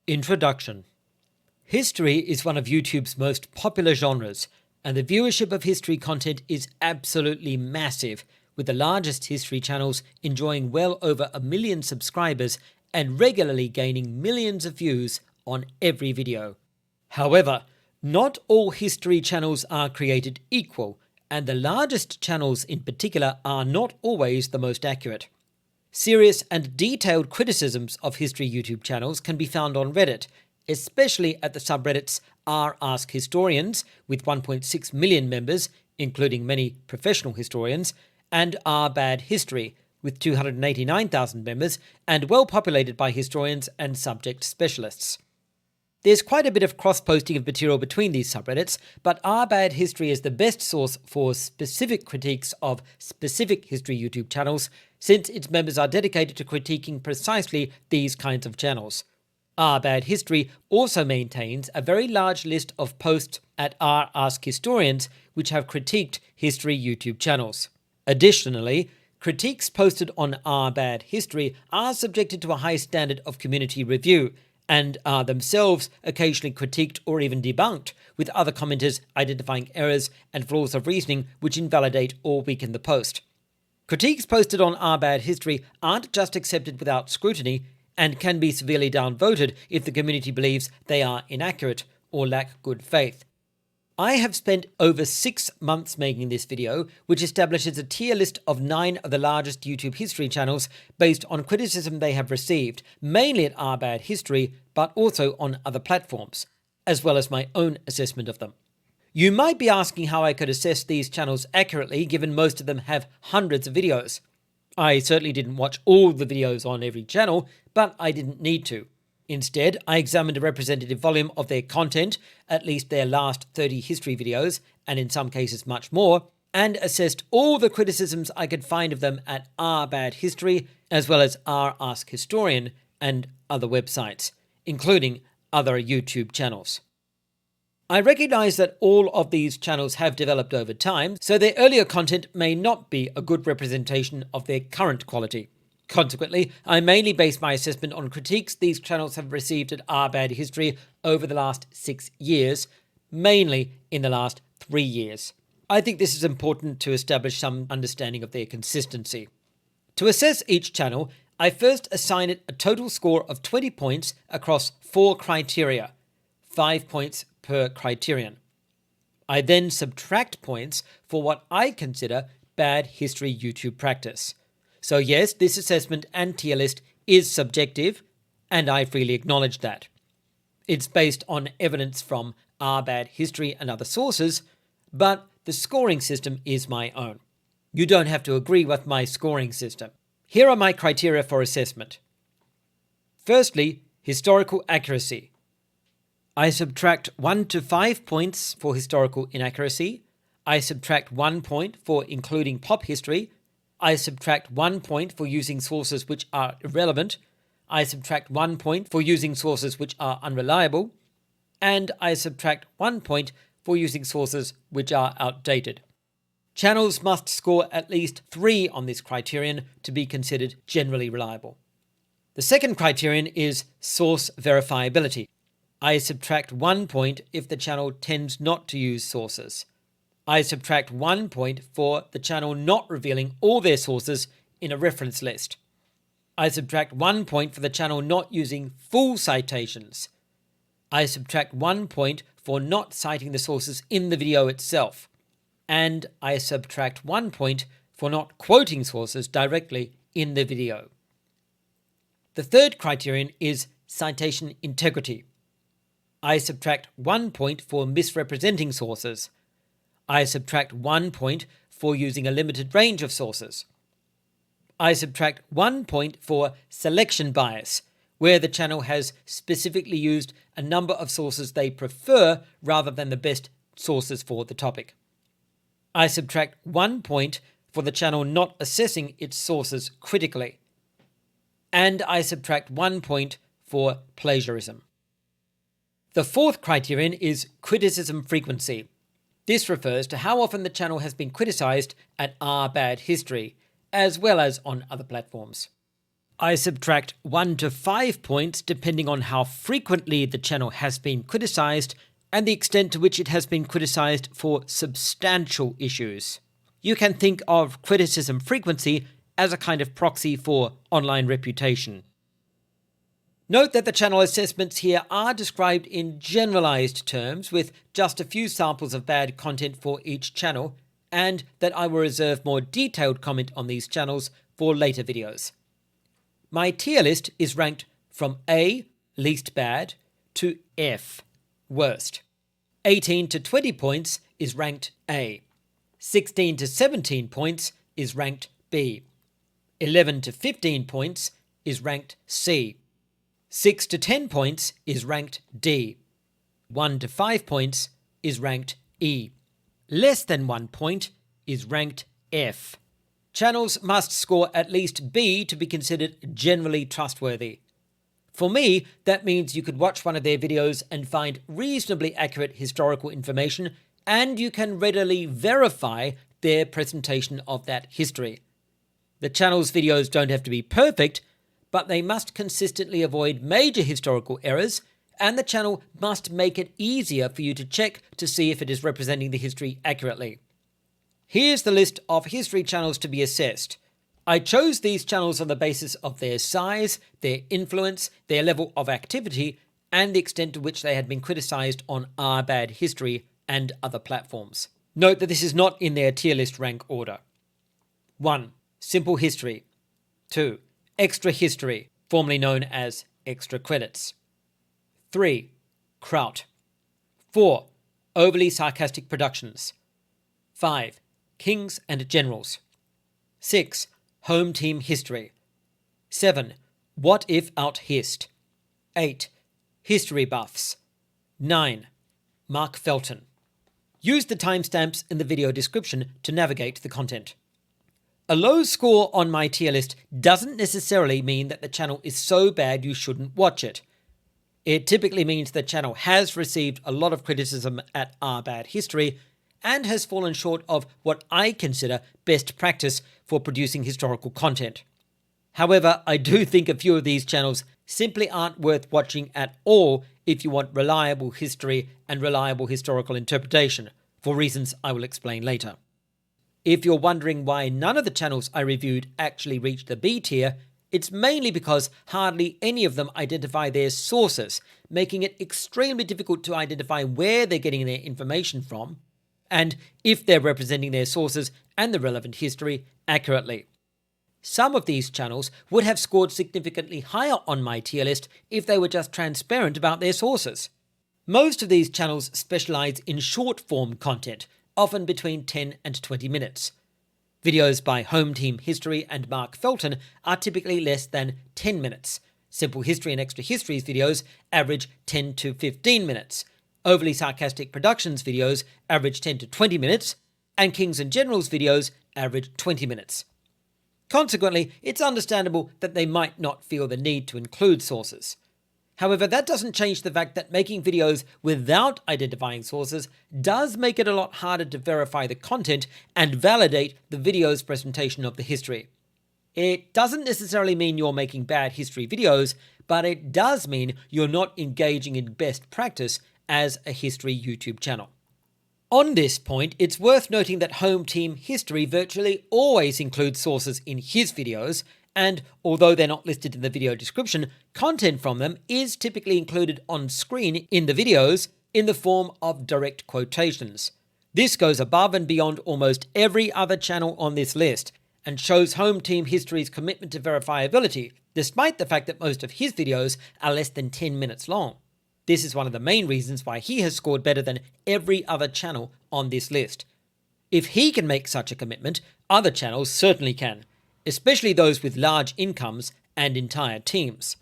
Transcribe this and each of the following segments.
Introduction. History is one of YouTube's most popular genres, and the viewership of history content is absolutely massive, with the largest history channels enjoying well over 1 million subscribers and regularly gaining millions of views on every video. However, not all history channels are created equal, and the largest channels in particular are not always the most accurate. Serious and detailed criticisms of history YouTube channels can be found on Reddit, especially at the subreddits r/askhistorians with 1.6 million members, including many professional historians, and r/badhistory with 289,000 members and well populated by historians and subject specialists. There's quite a bit of cross-posting of material between these subreddits, but r/badhistory is the best source for specific critiques of specific history YouTube channels, since its members are dedicated to critiquing precisely these kinds of channels. r/badhistory also maintains a very large list of posts at r/askhistorians which have critiqued history YouTube channels. Additionally, critiques posted on r/badhistory are subjected to a high standard of community review, and are themselves occasionally critiqued or even debunked, with other commenters identifying errors and flaws of reasoning which invalidate or weaken the post. Critiques posted on r/badhistory aren't just accepted without scrutiny, and can be severely downvoted if the community believes they are inaccurate or lack good faith. I have spent over 6 months making this video, which establishes a tier list of 9 of the largest YouTube history channels based on criticism they have received, mainly at r/badhistory, but also on other platforms, as well as my own assessment of them. You might be asking how I could assess these channels accurately, given most of them have hundreds of videos. I certainly didn't watch all the videos on every channel, but I didn't need to. Instead, I examined a representative volume of their content, at least their last 30 history videos, and in some cases much more, and assessed all the criticisms I could find of them at r/badhistory, as well as r/askhistorian and other websites, including other YouTube channels. I recognize that all of these channels have developed over time, so their earlier content may not be a good representation of their current quality. Consequently, I mainly base my assessment on critiques these channels have received at r/badhistory over the last 6 years, mainly in the last 3 years. I think this is important to establish some understanding of their consistency. To assess each channel, I first assign it a total score of 20 points across 4 criteria, 5 points per criterion. I then subtract points for what I consider bad history YouTube practice. So yes, this assessment and tier list is subjective, and I freely acknowledge that. It's based on evidence from r/badhistory and other sources, but the scoring system is my own. You don't have to agree with my scoring system. Here are my criteria for assessment. Firstly, historical accuracy. I subtract 1 to 5 points for historical inaccuracy. I subtract 1 point for including pop history. I subtract 1 point for using sources which are irrelevant. I subtract 1 point for using sources which are unreliable. And I subtract 1 point for using sources which are outdated. Channels must score at least 3 on this criterion to be considered generally reliable. The second criterion is source verifiability. I subtract 1 point if the channel tends not to use sources. I subtract 1 point for the channel not revealing all their sources in a reference list. I subtract 1 point for the channel not using full citations. I subtract 1 point for not citing the sources in the video itself. And I subtract 1 point for not quoting sources directly in the video. The third criterion is citation integrity. I subtract 1 point for misrepresenting sources. I subtract 1 point for using a limited range of sources. I subtract 1 point for selection bias, where the channel has specifically used a number of sources they prefer rather than the best sources for the topic. I subtract 1 point for the channel not assessing its sources critically. And I subtract 1 point for plagiarism. The fourth criterion is criticism frequency. This refers to how often the channel has been criticized at r/badhistory, as well as on other platforms. I subtract 1 to 5 points depending on how frequently the channel has been criticised and the extent to which it has been criticised for substantial issues. You can think of criticism frequency as a kind of proxy for online reputation. Note that the channel assessments here are described in generalized terms with just a few samples of bad content for each channel, and that I will reserve more detailed comment on these channels for later videos. My tier list is ranked from A, least bad, to F, worst. 18 to 20 points is ranked A. 16 to 17 points is ranked B. 11 to 15 points is ranked C. 6 to 10 points is ranked D. 1 to 5 points is ranked E. Less than 1 point is ranked F. Channels must score at least B to be considered generally trustworthy. For me, that means you could watch one of their videos and find reasonably accurate historical information, and you can readily verify their presentation of that history. The channel's videos don't have to be perfect, but they must consistently avoid major historical errors, and the channel must make it easier for you to check to see if it is representing the history accurately. Here's the list of history channels to be assessed. I chose these channels on the basis of their size, their influence, their level of activity, and the extent to which they had been criticised on Bad History and other platforms. Note that this is not in their tier list rank order. 1. Simple history. 2. Extra history, formerly known as extra credits. 3. Kraut. 4. Overly Sarcastic Productions. 5. Kings and Generals. 6. HomeTeam History. 7. Whatifalthist. 8. History Buffs. 9. Mark Felton. Use the timestamps in the video description to navigate the content. A low score on my tier list doesn't necessarily mean that the channel is so bad you shouldn't watch it. It typically means the channel has received a lot of criticism at Bad History and has fallen short of what I consider best practice for producing historical content. However, I do think a few of these channels simply aren't worth watching at all if you want reliable history and reliable historical interpretation, for reasons I will explain later. If you're wondering why none of the channels I reviewed actually reached the B tier, it's mainly because hardly any of them identify their sources, making it extremely difficult to identify where they're getting their information from, and if they're representing their sources and the relevant history accurately. Some of these channels would have scored significantly higher on my tier list if they were just transparent about their sources. Most of these channels specialize in short-form content, often between 10 and 20 minutes. Videos by HomeTeam History and Mark Felton are typically less than 10 minutes. Simple History and Extra Histories videos average 10 to 15 minutes. Overly Sarcastic Productions videos average 10 to 20 minutes, and Kings and Generals videos average 20 minutes. Consequently, it's understandable that they might not feel the need to include sources. However, that doesn't change the fact that making videos without identifying sources does make it a lot harder to verify the content and validate the video's presentation of the history. It doesn't necessarily mean you're making bad history videos, but it does mean you're not engaging in best practice as a history YouTube channel. On this point, it's worth noting that HomeTeam History virtually always includes sources in his videos, and although they're not listed in the video description, content from them is typically included on screen in the videos in the form of direct quotations. This goes above and beyond almost every other channel on this list, and shows HomeTeam History's commitment to verifiability, despite the fact that most of his videos are less than 10 minutes long. This is one of the main reasons why he has scored better than every other channel on this list. If he can make such a commitment, other channels certainly can, especially those with large incomes and entire teams.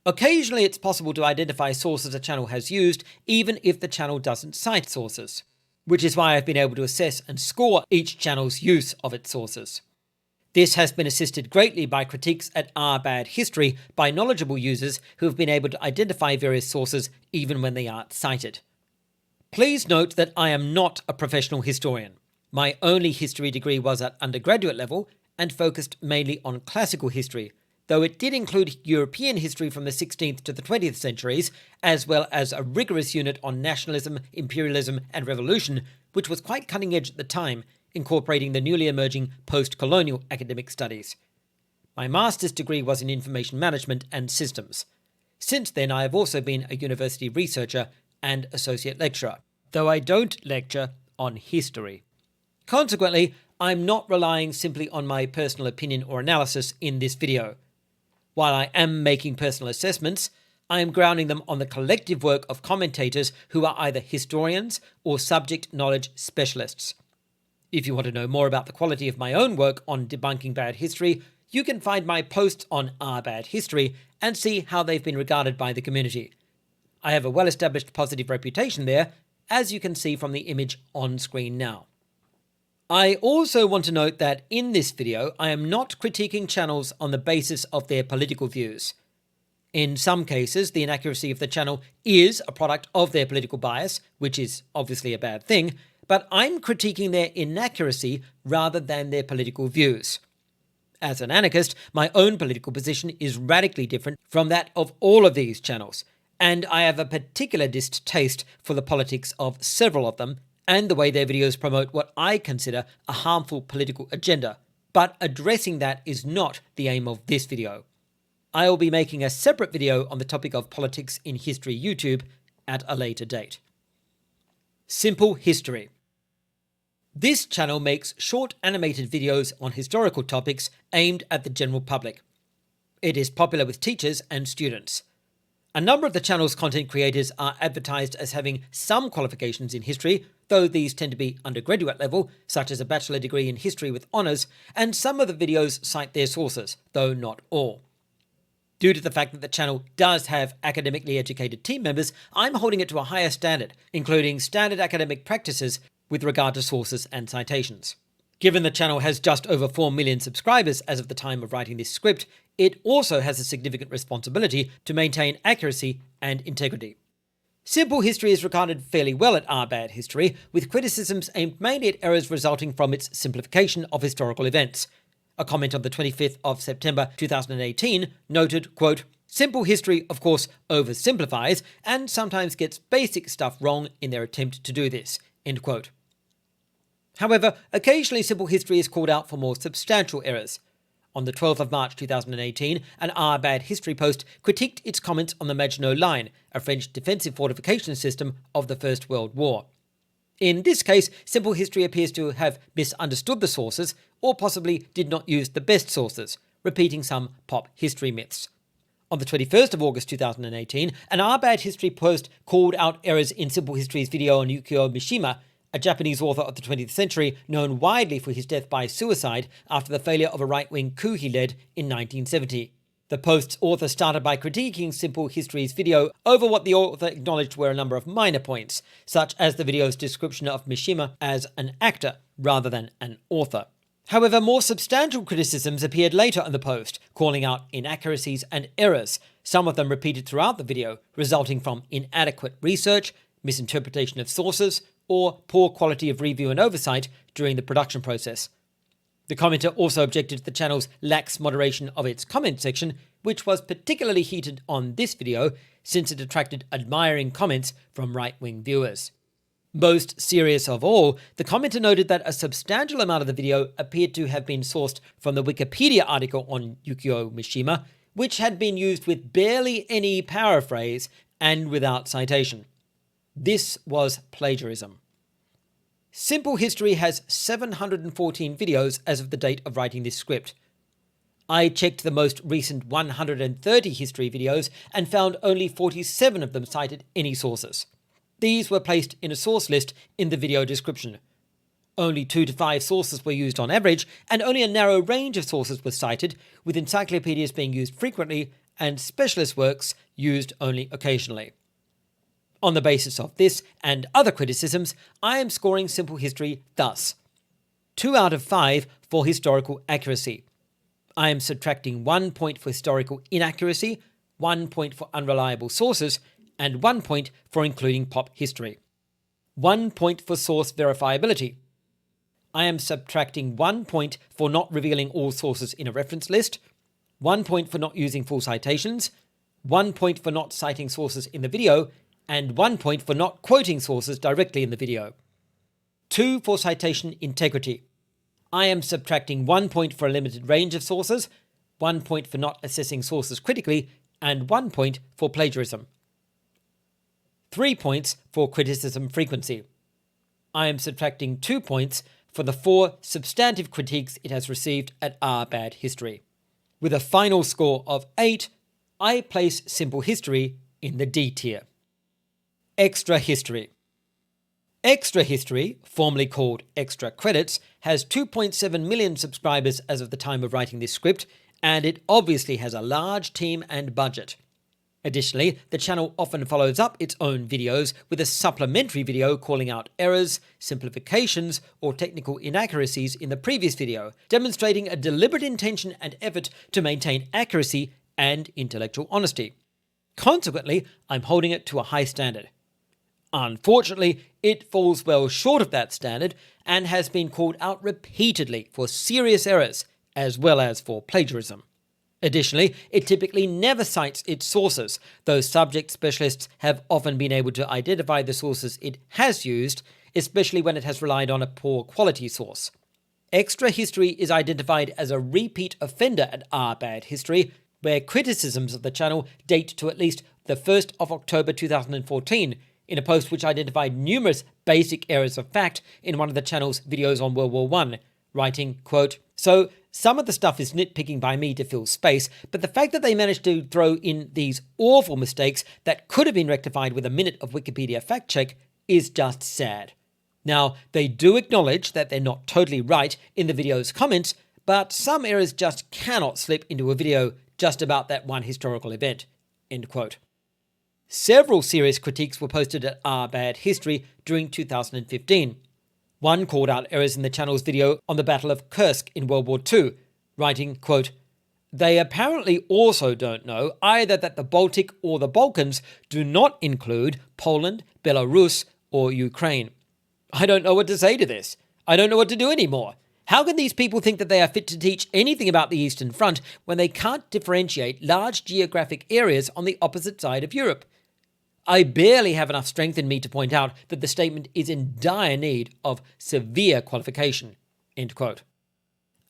Occasionally it's possible to identify sources a channel has used, even if the channel doesn't cite sources, which is why I've been able to assess and score each channel's use of its sources. This has been assisted greatly by critiques at Bad History by knowledgeable users who have been able to identify various sources even when they aren't cited. Please note that I am not a professional historian. My only history degree was at undergraduate level and focused mainly on classical history, though it did include European history from the 16th to the 20th centuries, as well as a rigorous unit on nationalism, imperialism, and revolution, which was quite cutting edge at the time, incorporating the newly emerging post-colonial academic studies. My master's degree was in information management and systems. Since then, I have also been a university researcher and associate lecturer, though I don't lecture on history. Consequently, I'm not relying simply on my personal opinion or analysis in this video. While I am making personal assessments, I am grounding them on the collective work of commentators who are either historians or subject knowledge specialists. If you want to know more about the quality of my own work on debunking bad history, you can find my posts on our bad history and see how they've been regarded by the community. I have a well-established positive reputation there, as you can see from the image on screen now. I also want to note that in this video, I am not critiquing channels on the basis of their political views. In some cases, the inaccuracy of the channel is a product of their political bias, which is obviously a bad thing, but I'm critiquing their inaccuracy rather than their political views. As an anarchist, my own political position is radically different from that of all of these channels, and I have a particular distaste for the politics of several of them and the way their videos promote what I consider a harmful political agenda, but addressing that is not the aim of this video. I will be making a separate video on the topic of politics in history YouTube at a later date. Simple History. This channel makes short animated videos on historical topics aimed at the general public. It is popular with teachers and students. A number of the channel's content creators are advertised as having some qualifications in history, though these tend to be undergraduate level, such as a bachelor degree in history with honours, and some of the videos cite their sources, though not all. Due to the fact that the channel does have academically educated team members, I'm holding it to a higher standard, including standard academic practices with regard to sources and citations. Given the channel has just over 4 million subscribers as of the time of writing this script, it also has a significant responsibility to maintain accuracy and integrity. Simple History is regarded fairly well at Our Bad History, with criticisms aimed mainly at errors resulting from its simplification of historical events. A comment on the 25th of September 2018 noted, quote, "Simple History, of course, oversimplifies and sometimes gets basic stuff wrong in their attempt to do this," end quote. However, occasionally Simple History is called out for more substantial errors. On the 12th of March 2018, an Our Bad History post critiqued its comments on the Maginot Line, a French defensive fortification system of the First World War. In this case, Simple History appears to have misunderstood the sources, or possibly did not use the best sources, repeating some pop history myths. On the 21st of August 2018, an Our Bad History post called out errors in Simple History's video on Yukio Mishima, a Japanese author of the 20th century known widely for his death by suicide after the failure of a right-wing coup he led in 1970. The post's author started by critiquing Simple History's video over what the author acknowledged were a number of minor points, such as the video's description of Mishima as an actor rather than an author. However, more substantial criticisms appeared later in the post, calling out inaccuracies and errors, some of them repeated throughout the video, resulting from inadequate research, misinterpretation of sources, or poor quality of review and oversight during the production process. The commenter also objected to the channel's lax moderation of its comment section, which was particularly heated on this video since it attracted admiring comments from right-wing viewers. Most serious of all, the commenter noted that a substantial amount of the video appeared to have been sourced from the Wikipedia article on Yukio Mishima, which had been used with barely any paraphrase and without citation. This was plagiarism. Simple History has 714 videos as of the date of writing this script. I checked the most recent 130 history videos and found only 47 of them cited any sources. These were placed in a source list in the video description. Only 2 to 5 sources were used on average, and only a narrow range of sources was cited, with encyclopedias being used frequently and specialist works used only occasionally. On the basis of this and other criticisms, I am scoring Simple History thus: 2 out of 5 for historical accuracy. I am subtracting 1 point for historical inaccuracy, 1 point for unreliable sources, and 1 point for including pop history. 1 point for source verifiability. I am subtracting 1 point for not revealing all sources in a reference list, 1 point for not using full citations, 1 point for not citing sources in the video, and 1 point for not quoting sources directly in the video. 2 for citation integrity. I am subtracting 1 point for a limited range of sources, 1 point for not assessing sources critically, and 1 point for plagiarism. 3 points for criticism frequency. I am subtracting 2 points for the 4 substantive critiques it has received at Bad History. With a final score of 8, I place Simple History in the D tier. Extra History. Extra History, formerly called Extra Credits, has 2.7 million subscribers as of the time of writing this script, and it obviously has a large team and budget. Additionally, the channel often follows up its own videos with a supplementary video calling out errors, simplifications, or technical inaccuracies in the previous video, demonstrating a deliberate intention and effort to maintain accuracy and intellectual honesty. Consequently, I'm holding it to a high standard. Unfortunately, it falls well short of that standard and has been called out repeatedly for serious errors, as well as for plagiarism. Additionally, it typically never cites its sources, though subject specialists have often been able to identify the sources it has used, especially when it has relied on a poor quality source. Extra History is identified as a repeat offender at Bad History, where criticisms of the channel date to at least the 1st of October 2014, in a post which identified numerous basic errors of fact in one of the channel's videos on World War I, writing, quote, "So some of the stuff is nitpicking by me to fill space, but the fact that they managed to throw in these awful mistakes that could have been rectified with a minute of Wikipedia fact check is just sad." Now, they do acknowledge that they're not totally right in the video's comments, but some errors just cannot slip into a video just about that one historical event, end quote. Several serious critiques were posted at Bad History during 2015. One called out errors in the channel's video on the Battle of Kursk in World War II, writing, quote, "They apparently also don't know either that the Baltic or the Balkans do not include Poland, Belarus, or Ukraine. I don't know what to say to this. I don't know what to do anymore. How can these people think that they are fit to teach anything about the Eastern Front when they can't differentiate large geographic areas on the opposite side of Europe? I barely have enough strength in me to point out that the statement is in dire need of severe qualification," end quote.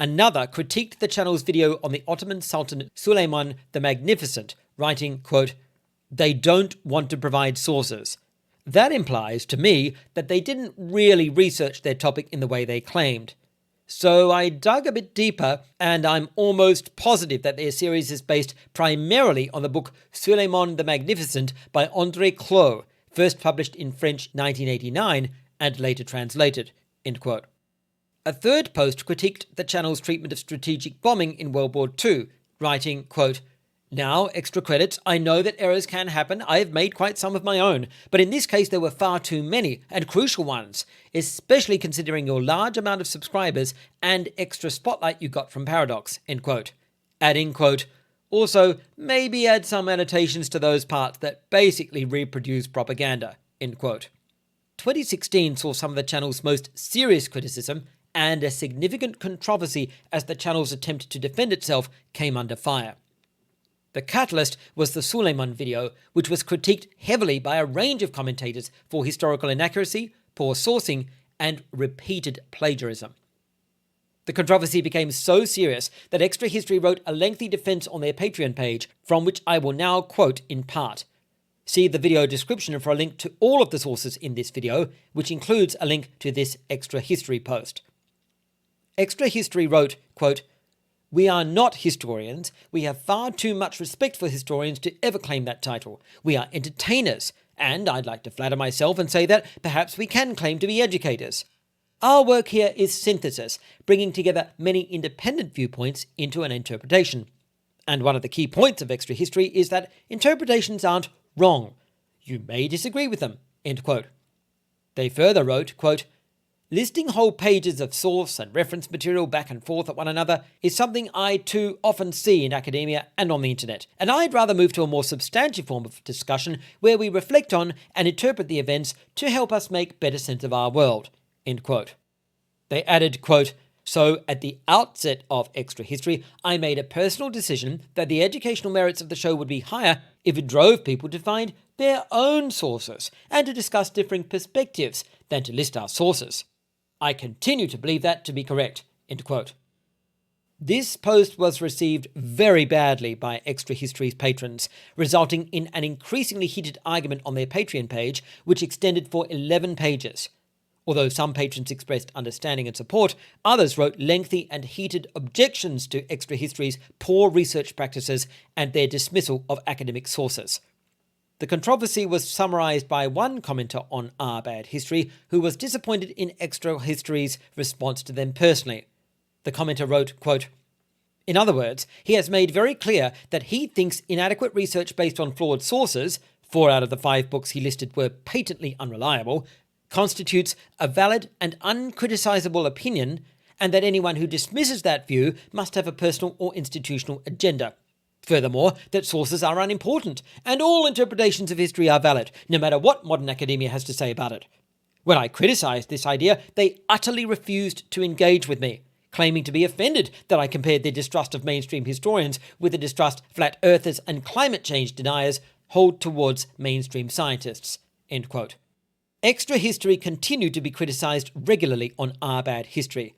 Another critiqued the channel's video on the Ottoman Sultan Suleiman the Magnificent, writing, quote, "They don't want to provide sources. That implies to me that they didn't really research their topic in the way they claimed. So I dug a bit deeper, and I'm almost positive that their series is based primarily on the book Suleiman the Magnificent by André Clos, first published in French 1989 and later translated," end quote. A third post critiqued the channel's treatment of strategic bombing in World War II, writing, quote, "Now, extra credits, I know that errors can happen. I have made quite some of my own, but in this case there were far too many and crucial ones, especially considering your large amount of subscribers and extra spotlight you got from Paradox," end quote. Adding, quote, "Also, maybe add some annotations to those parts that basically reproduce propaganda," end quote. 2016 saw some of the channel's most serious criticism and a significant controversy as the channel's attempt to defend itself came under fire. The catalyst was the Suleiman video, which was critiqued heavily by a range of commentators for historical inaccuracy, poor sourcing, and repeated plagiarism. The controversy became so serious that Extra History wrote a lengthy defense on their Patreon page, from which I will now quote in part. See the video description for a link to all of the sources in this video, which includes a link to this Extra History post. Extra History wrote, quote, "We are not historians. We have far too much respect for historians to ever claim that title. We are entertainers, and I'd like to flatter myself and say that perhaps we can claim to be educators. Our work here is synthesis, bringing together many independent viewpoints into an interpretation. And one of the key points of Extra History is that interpretations aren't wrong. You may disagree with them," end quote. They further wrote, quote, "Listing whole pages of source and reference material back and forth at one another is something I too often see in academia and on the internet, and I'd rather move to a more substantive form of discussion where we reflect on and interpret the events to help us make better sense of our world," end quote. They added, quote, So, at the outset of Extra History, I made a personal decision that the educational merits of the show would be higher if it drove people to find their own sources and to discuss differing perspectives than to list our sources. I continue to believe that to be correct." End quote. This post was received very badly by Extra History's patrons, resulting in an increasingly heated argument on their Patreon page, which extended for 11 pages. Although some patrons expressed understanding and support, others wrote lengthy and heated objections to Extra History's poor research practices and their dismissal of academic sources. The controversy was summarized by one commenter on Our Bad History, who was disappointed in Extra History's response to them personally. The commenter wrote, quote, "In other words, he has made very clear that he thinks inadequate research based on flawed sources, 4 out of the 5 books he listed were patently unreliable, constitutes a valid and uncriticisable opinion, and that anyone who dismisses that view must have a personal or institutional agenda. Furthermore, that sources are unimportant, and all interpretations of history are valid, no matter what modern academia has to say about it. When I criticised this idea, they utterly refused to engage with me, claiming to be offended that I compared their distrust of mainstream historians with the distrust flat earthers and climate change deniers hold towards mainstream scientists." End quote. Extra History continued to be criticised regularly on Our Bad History.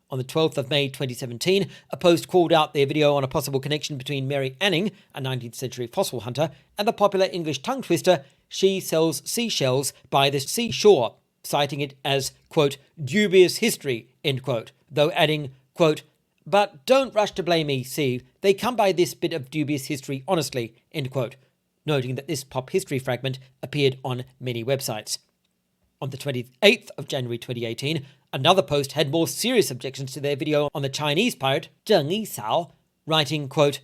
On the 12th of May 2017, a post called out their video on a possible connection between Mary Anning, a 19th century fossil hunter, and the popular English tongue twister, "She sells seashells by the seashore," citing it as, quote, "dubious history," end quote, though adding, quote, "But don't rush to blame me, see, they come by this bit of dubious history honestly," end quote, noting that this pop history fragment appeared on many websites. On the 28th of January 2018, another post had more serious objections to their video on the Chinese pirate Zheng Yisao, writing, quote,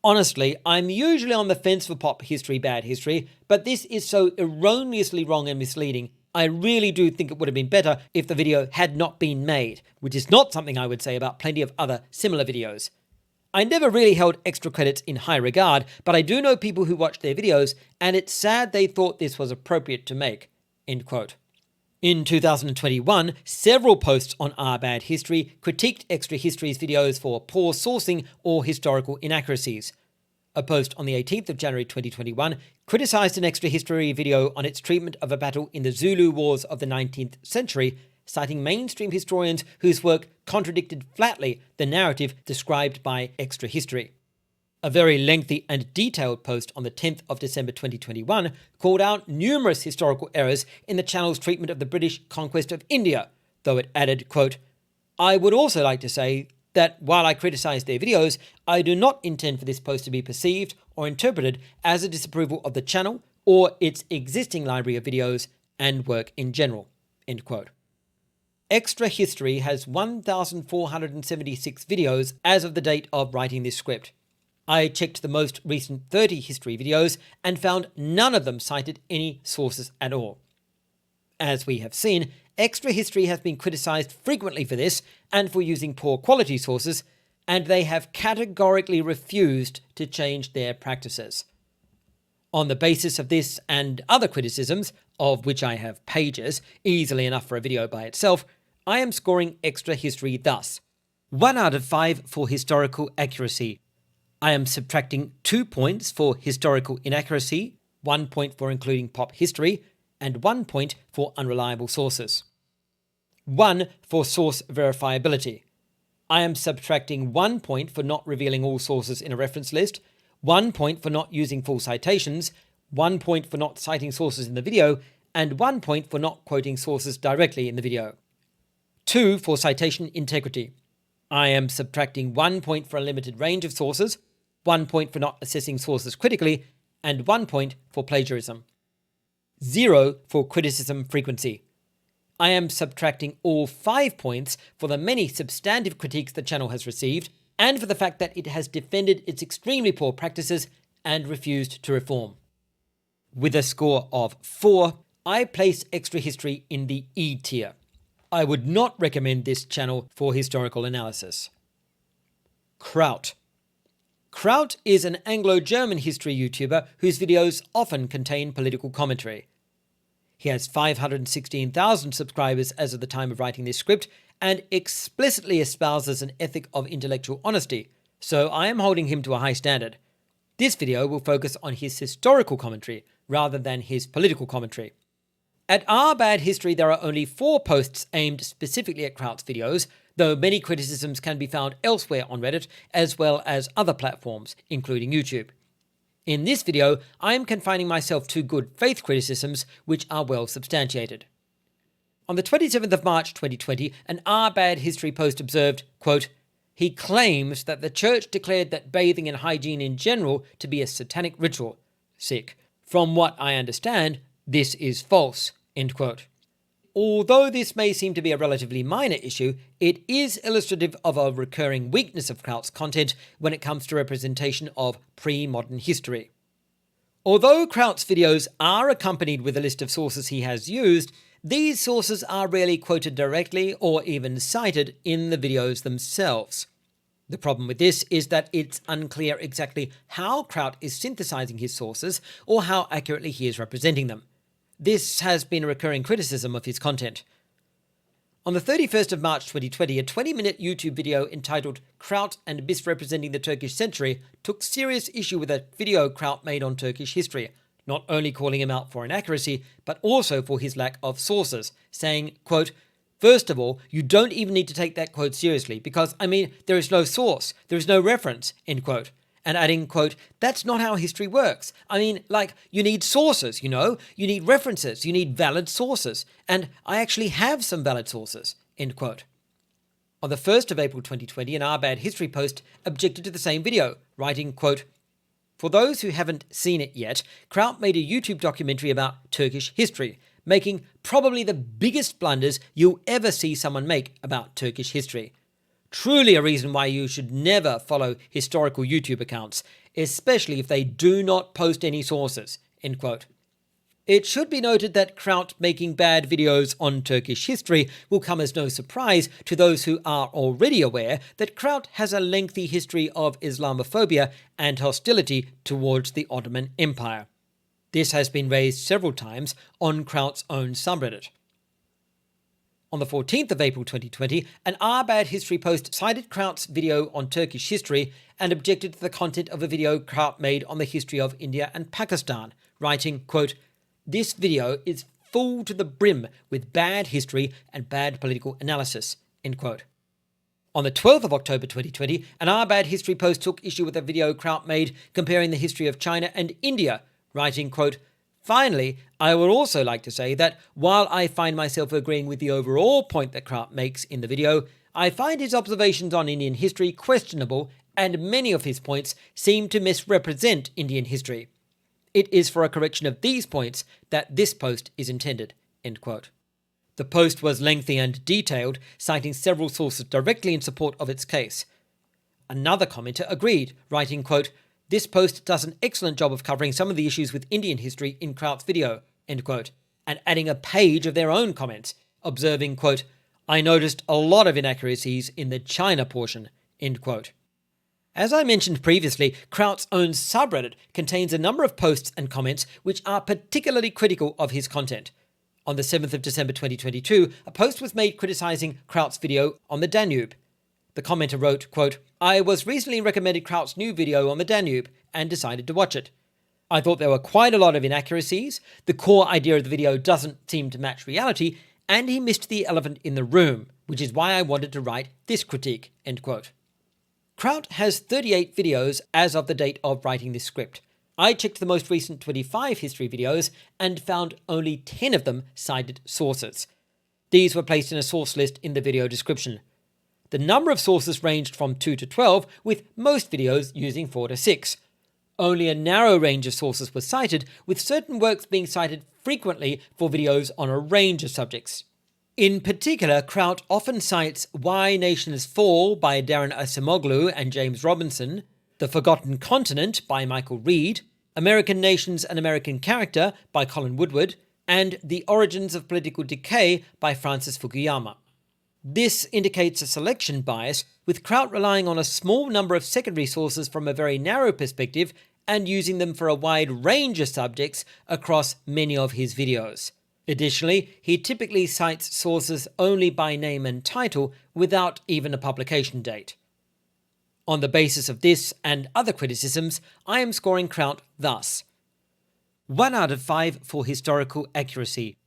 "Honestly, I'm usually on the fence for pop history, bad history, but this is so erroneously wrong and misleading. I really do think it would have been better if the video had not been made," which is not something I would say about plenty of other similar videos. I never really held Extra credits in high regard, but I do know people who watched their videos, and it's sad they thought this was appropriate to make, end quote. In 2021, several posts on Our Bad History critiqued Extra History's videos for poor sourcing or historical inaccuracies. A post on the 18th of January 2021 criticised an Extra History video on its treatment of a battle in the Zulu Wars of the 19th century, citing mainstream historians whose work contradicted flatly the narrative described by Extra History. A very lengthy and detailed post on the 10th of December 2021 called out numerous historical errors in the channel's treatment of the British conquest of India, though it added, quote, "I would also like to say that while I criticise their videos, I do not intend for this post to be perceived or interpreted as a disapproval of the channel or its existing library of videos and work in general." End quote. Extra History has 1,476 videos as of the date of writing this script. I checked the most recent 30 history videos and found none of them cited any sources at all. As we have seen, Extra History has been criticised frequently for this and for using poor quality sources, and they have categorically refused to change their practices. On the basis of this and other criticisms, of which I have pages, easily enough for a video by itself, I am scoring Extra History thus: 1 out of 5 for historical accuracy. I am subtracting 2 points for historical inaccuracy, 1 point for including pop history, and 1 point for unreliable sources. 1 for source verifiability. I am subtracting 1 point for not revealing all sources in a reference list, 1 point for not using full citations, 1 point for not citing sources in the video, and 1 point for not quoting sources directly in the video. 2 for citation integrity. I am subtracting 1 point for a limited range of sources, 1 point for not assessing sources critically, and 1 point for plagiarism. 0 for criticism frequency. I am subtracting all 5 points for the many substantive critiques the channel has received, and for the fact that it has defended its extremely poor practices and refused to reform. With a score of 4, I place Extra History in the E tier. I would not recommend this channel for historical analysis. Kraut. Kraut is an Anglo-German history YouTuber whose videos often contain political commentary. He has 516,000 subscribers as of the time of writing this script, and explicitly espouses an ethic of intellectual honesty, so I am holding him to a high standard. This video will focus on his historical commentary rather than his political commentary. At Our Bad History, there are only 4 posts aimed specifically at Kraut's videos, though many criticisms can be found elsewhere on Reddit as well as other platforms, including YouTube. In this video, I am confining myself to good faith criticisms which are well substantiated. On the 27th of March 2020, an Our Bad History post observed, quote, "He claims that the church declared that bathing and hygiene in general to be a satanic ritual. Sick. From what I understand, this is false." End quote. Although this may seem to be a relatively minor issue, it is illustrative of a recurring weakness of Kraut's content when it comes to representation of pre-modern history. Although Kraut's videos are accompanied with a list of sources he has used, these sources are rarely quoted directly or even cited in the videos themselves. The problem with this is that it's unclear exactly how Kraut is synthesizing his sources or how accurately he is representing them. This has been a recurring criticism of his content. On the 31st of March 2020, a 20-minute YouTube video entitled "Kraut and Misrepresenting the Turkish Century" took serious issue with a video Kraut made on Turkish history, not only calling him out for inaccuracy, but also for his lack of sources, saying, quote, "First of all, you don't even need to take that quote seriously, because, there is no source, there is no reference," end quote. And adding, quote, "That's not how history works. You need sources, you need references, you need valid sources. And I actually have some valid sources," end quote. On the 1st of April 2020, an Our Bad History post objected to the same video, writing, quote, "For those who haven't seen it yet, Kraut made a YouTube documentary about Turkish history, making probably the biggest blunders you'll ever see someone make about Turkish history. Truly a reason why you should never follow historical YouTube accounts, especially if they do not post any sources," end quote. It should be noted that Kraut making bad videos on Turkish history will come as no surprise to those who are already aware that Kraut has a lengthy history of Islamophobia and hostility towards the Ottoman Empire. This has been raised several times on Kraut's own subreddit. On the 14th of April 2020, an Our Bad History post cited Kraut's video on Turkish history and objected to the content of a video Kraut made on the history of India and Pakistan, writing, quote, "This video is full to the brim with bad history and bad political analysis," end quote. On the 12th of October 2020, an Our Bad History post took issue with a video Kraut made comparing the history of China and India, writing, quote, "Finally, I would also like to say that while I find myself agreeing with the overall point that Kraut makes in the video, I find his observations on Indian history questionable, and many of his points seem to misrepresent Indian history. It is for a correction of these points that this post is intended," end quote. The post was lengthy and detailed, citing several sources directly in support of its case. Another commenter agreed, writing, quote, "This post does an excellent job of covering some of the issues with Indian history in Kraut's video," end quote, and adding a page of their own comments, observing, quote, "I noticed a lot of inaccuracies in the China portion," end quote. As I mentioned previously, Kraut's own subreddit contains a number of posts and comments which are particularly critical of his content. On the 7th of December 2022, a post was made criticizing Kraut's video on the Danube. The commenter wrote, quote, "I was recently recommended Kraut's new video on the Danube and decided to watch it. I thought there were quite a lot of inaccuracies, the core idea of the video doesn't seem to match reality, and he missed the elephant in the room, which is why I wanted to write this critique," end quote. Kraut has 38 videos as of the date of writing this script. I checked the most recent 25 history videos and found only 10 of them cited sources. These were placed in a source list in the video description. The number of sources ranged from 2 to 12, with most videos using 4 to 6. Only a narrow range of sources was cited, with certain works being cited frequently for videos on a range of subjects. In particular, Kraut often cites Why Nations Fall by Darren Acemoglu and James Robinson, The Forgotten Continent by Michael Reed, American Nations and American Character by Colin Woodward, and The Origins of Political Decay by Francis Fukuyama. This indicates a selection bias, with Kraut relying on a small number of secondary sources from a very narrow perspective and using them for a wide range of subjects across many of his videos. Additionally, he typically cites sources only by name and title without even a publication date. On the basis of this and other criticisms, I am scoring Kraut thus: 1 out of 5 for historical accuracy.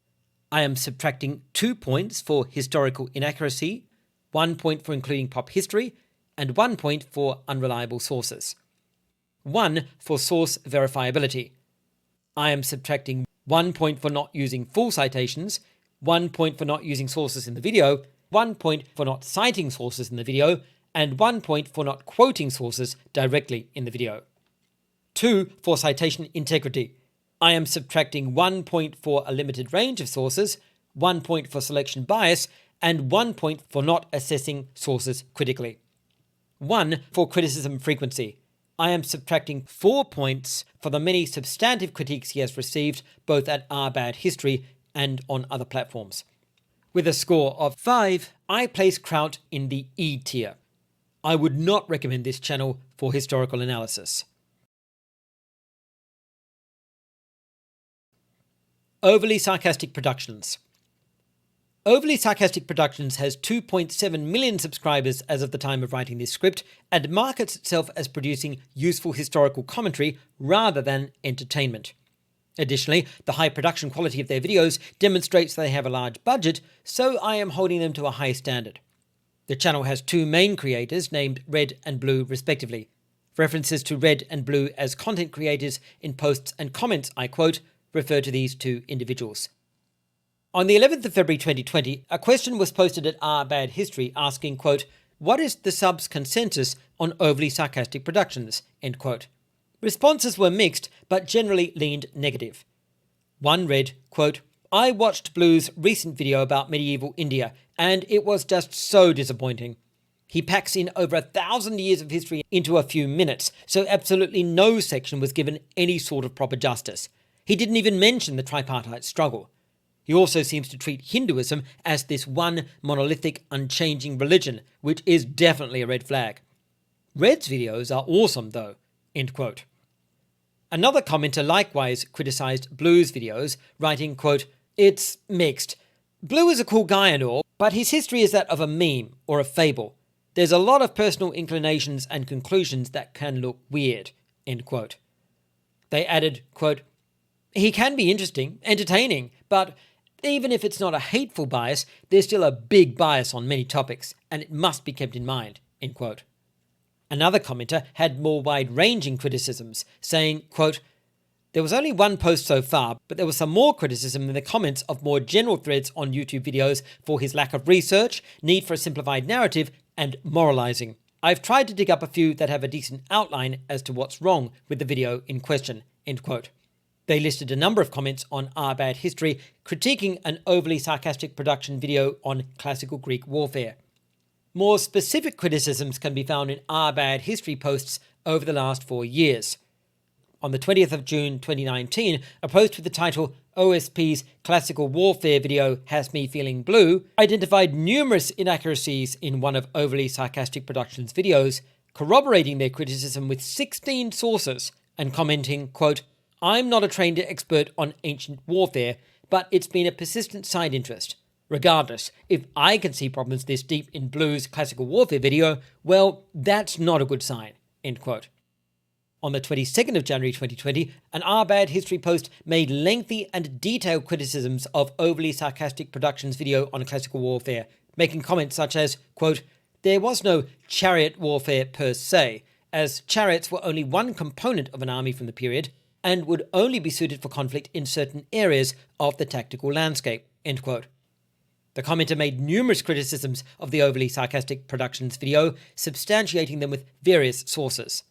I am subtracting 2 points for historical inaccuracy, 1 point for including pop history, and 1 point for unreliable sources. 1 for source verifiability. I am subtracting 1 point for not using full citations, 1 point for not using sources in the video, 1 point for not citing sources in the video, and 1 point for not quoting sources directly in the video. 2 for citation integrity. I am subtracting 1 point for a limited range of sources, 1 point for selection bias, and 1 point for not assessing sources critically. 1 for criticism frequency. I am subtracting 4 points for the many substantive critiques he has received both at Badhistory and on other platforms. With a score of 5, I place Kraut in the E tier. I would not recommend this channel for historical analysis. Overly Sarcastic Productions. Overly Sarcastic Productions has 2.7 million subscribers as of the time of writing this script and markets itself as producing useful historical commentary rather than entertainment. Additionally, the high production quality of their videos demonstrates they have a large budget, so I am holding them to a high standard. The channel has 2 main creators named Red and Blue respectively. References to Red and Blue as content creators in posts and comments, I quote, refer to these 2 individuals. On the 11th of February 2020, a question was posted at Badhistory asking, quote, "What is the sub's consensus on Overly Sarcastic Productions?" End quote. Responses were mixed, but generally leaned negative. One read, quote, "I watched Blue's recent video about medieval India, and it was just so disappointing. He packs in over 1,000 years of history into a few minutes, so absolutely no section was given any sort of proper justice. He didn't even mention the tripartite struggle. He also seems to treat Hinduism as this one monolithic, unchanging religion, which is definitely a red flag. Red's videos are awesome though." End quote. Another commenter likewise criticised Blue's videos, writing, quote, "It's mixed. Blue is a cool guy and all, but his history is that of a meme or a fable. There's a lot of personal inclinations and conclusions that can look weird." End quote. They added, quote, "He can be interesting, entertaining, but even if it's not a hateful bias, there's still a big bias on many topics, and it must be kept in mind." End quote. Another commenter had more wide-ranging criticisms, saying, quote, "There was only one post so far, but there was some more criticism in the comments of more general threads on YouTube videos for his lack of research, need for a simplified narrative, and moralizing. I've tried to dig up a few that have a decent outline as to what's wrong with the video in question." End quote. They listed a number of comments on Badhistory critiquing an Overly Sarcastic Production video on classical Greek warfare. More specific criticisms can be found in Badhistory posts over the last 4 years. On the 20th of June 2019, a post with the title "OSP's Classical Warfare Video Has Me Feeling Blue" identified numerous inaccuracies in one of Overly Sarcastic Productions' videos, corroborating their criticism with 16 sources and commenting, quote, "I'm not a trained expert on ancient warfare, but it's been a persistent side interest. Regardless, if I can see problems this deep in Blue's classical warfare video, well, that's not a good sign." End quote. On the 22nd of January 2020, an Badhistory post made lengthy and detailed criticisms of Overly Sarcastic Productions' video on classical warfare, making comments such as, quote, "There was no chariot warfare per se, as chariots were only one component of an army from the period, and would only be suited for conflict in certain areas of the tactical landscape." End quote. The commenter made numerous criticisms of the Overly Sarcastic Productions video, substantiating them with various sources.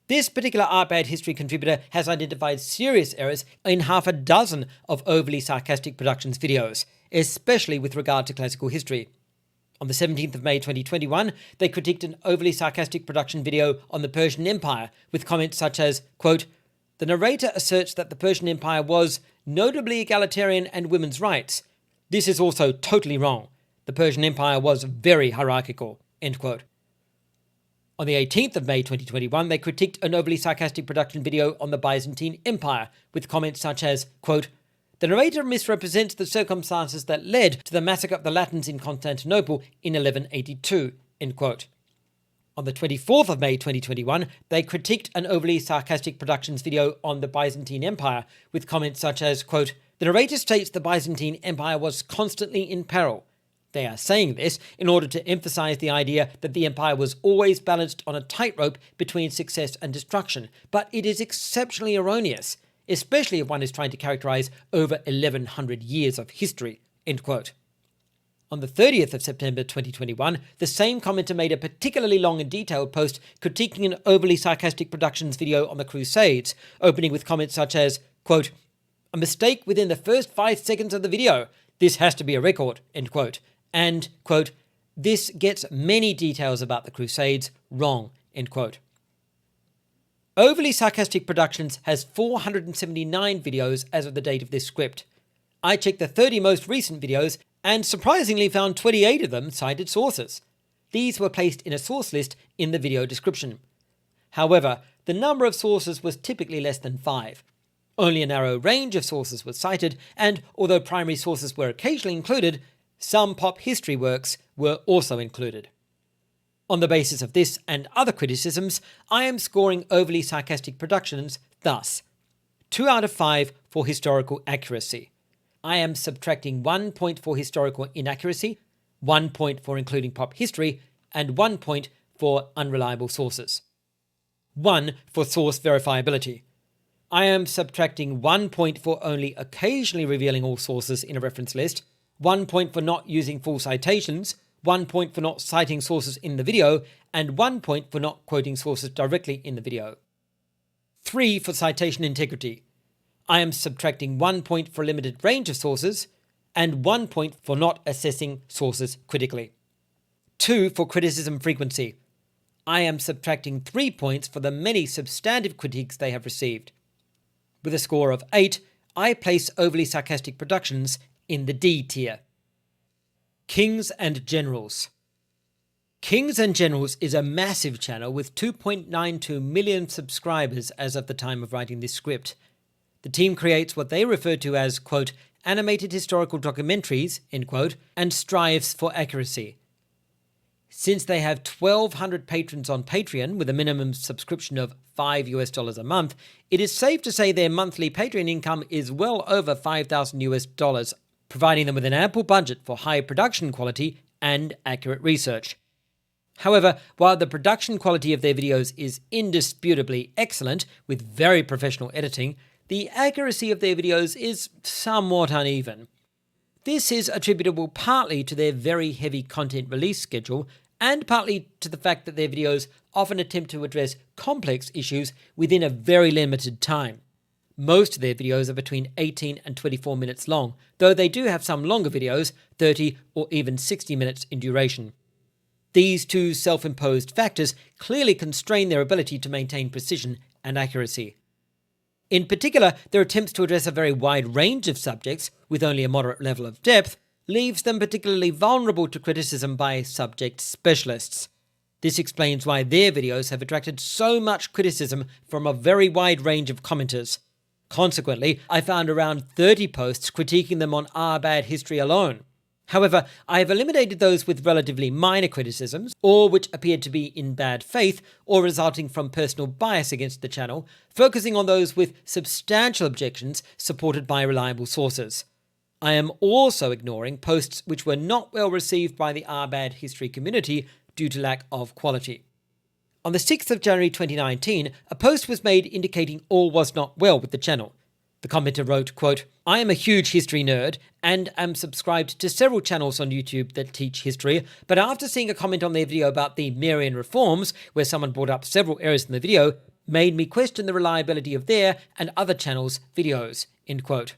This particular Badhistory contributor has identified serious errors in half a dozen of Overly Sarcastic Productions videos, especially with regard to classical history. On the 17th of May 2021, they critiqued an Overly Sarcastic Production video on the Persian Empire, with comments such as, quote, "The narrator asserts that the Persian Empire was notably egalitarian and women's rights. This is also totally wrong. The Persian Empire was very hierarchical." End quote. On the 18th of May 2021, they critiqued an Overly Sarcastic Production video on the Byzantine Empire, with comments such as, quote, The narrator misrepresents the circumstances that led to the massacre of the Latins in Constantinople in 1182, end quote. On the 24th of May 2021, they critiqued an overly sarcastic Productions video on the Byzantine Empire with comments such as, quote, "The narrator states the Byzantine Empire was constantly in peril. They are saying this in order to emphasize the idea that the empire was always balanced on a tightrope between success and destruction, but it is exceptionally erroneous, especially if one is trying to characterize over 1100 years of history," end quote. On the 30th of September 2021, the same commenter made a particularly long and detailed post critiquing an overly sarcastic Productions video on the Crusades, opening with comments such as, quote, "A mistake within the first 5 seconds of the video. This has to be a record," end quote. And, quote, "This gets many details about the Crusades wrong," end quote. Overly Sarcastic Productions has 479 videos as of the date of this script. I checked the 30 most recent videos and surprisingly found 28 of them cited sources. These were placed in a source list in the video description. However, the number of sources was typically less than 5. Only a narrow range of sources was cited, and although primary sources were occasionally included, some pop history works were also included. On the basis of this and other criticisms, I am scoring Overly Sarcastic Productions thus: 2 out of 5 for historical accuracy. I am subtracting 1 point for historical inaccuracy, 1 point for including pop history, and 1 point for unreliable sources. 1 for source verifiability. I am subtracting 1 point for only occasionally revealing all sources in a reference list, 1 point for not using full citations, 1 point for not citing sources in the video, and 1 point for not quoting sources directly in the video. 3 for citation integrity. I am subtracting 1 point for limited range of sources, and 1 point for not assessing sources critically. 2 for criticism frequency. I am subtracting 3 points for the many substantive critiques they have received. With a score of 8, I place Overly Sarcastic Productions in the D tier. Kings and Generals. Kings and Generals is a massive channel with 2.92 million subscribers as of the time of writing this script. The team creates what they refer to as, quote, "animated historical documentaries," end quote, and strives for accuracy. Since they have 1,200 patrons on Patreon with a minimum subscription of $5 a month, it is safe to say their monthly Patreon income is well over $5,000, providing them with an ample budget for high production quality and accurate research. However, while the production quality of their videos is indisputably excellent, with very professional editing, the accuracy of their videos is somewhat uneven. This is attributable partly to their very heavy content release schedule, and partly to the fact that their videos often attempt to address complex issues within a very limited time. Most of their videos are between 18 and 24 minutes long, though they do have some longer videos, 30 or even 60 minutes in duration. These two self-imposed factors clearly constrain their ability to maintain precision and accuracy. In particular, their attempts to address a very wide range of subjects with only a moderate level of depth leaves them particularly vulnerable to criticism by subject specialists. This explains why their videos have attracted so much criticism from a very wide range of commenters. Consequently, I found around 30 posts critiquing them on our bad history alone. However, I have eliminated those with relatively minor criticisms, or which appeared to be in bad faith or resulting from personal bias against the channel, focusing on those with substantial objections supported by reliable sources. I am also ignoring posts which were not well received by the our bad history community due to lack of quality. On the 6th of January 2019, a post was made indicating all was not well with the channel. The commenter wrote, quote, "I am a huge history nerd and am subscribed to several channels on YouTube that teach history, but after seeing a comment on their video about the Marian reforms, where someone brought up several errors in the video, made me question the reliability of their and other channels' videos," end quote.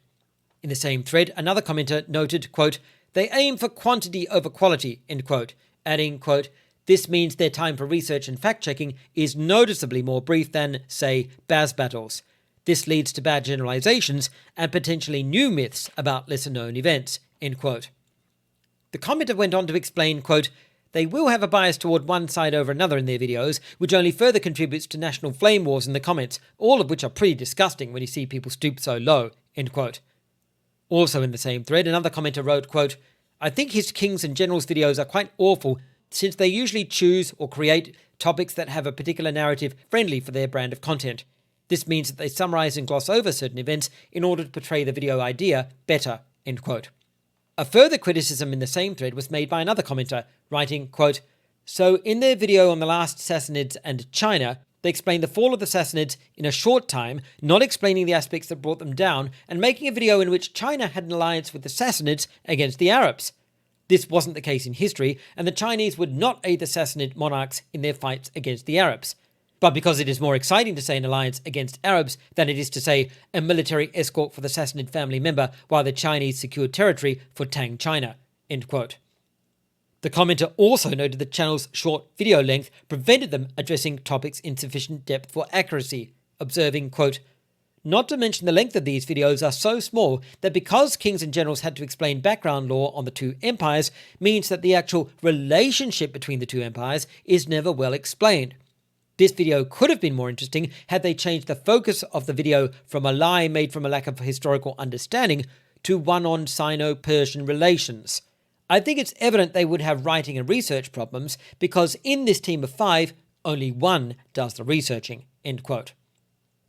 In the same thread, another commenter noted, quote, "They aim for quantity over quality," end quote, adding, quote, "This means their time for research and fact-checking is noticeably more brief than, say, Baz battles. This leads to bad generalizations and potentially new myths about lesser-known events," end quote. The commenter went on to explain, quote, "They will have a bias toward one side over another in their videos, which only further contributes to national flame wars in the comments, all of which are pretty disgusting when you see people stoop so low," end quote. Also in the same thread, another commenter wrote, quote, I think his Kings and Generals videos are quite awful since they usually choose or create topics that have a particular narrative friendly for their brand of content. This means that they summarize and gloss over certain events in order to portray the video idea better, end quote. A further criticism in the same thread was made by another commenter, writing, quote, so in their video on the last Sassanids and China, they explained the fall of the Sassanids in a short time, not explaining the aspects that brought them down, and making a video in which China had an alliance with the Sassanids against the Arabs. This wasn't the case in history, and the Chinese would not aid the Sassanid monarchs in their fights against the Arabs. But because it is more exciting to say an alliance against Arabs than it is to say a military escort for the Sassanid family member while the Chinese secured territory for Tang China, end quote. The commenter also noted the channel's short video length prevented them addressing topics in sufficient depth for accuracy, observing, quote, not to mention the length of these videos are so small that because Kings and Generals had to explain background lore on the two empires means that the actual relationship between the two empires is never well explained. This video could have been more interesting had they changed the focus of the video from a lie made from a lack of historical understanding to one on Sino-Persian relations. I think it's evident they would have writing and research problems because in this team of 5, only one does the researching, end quote.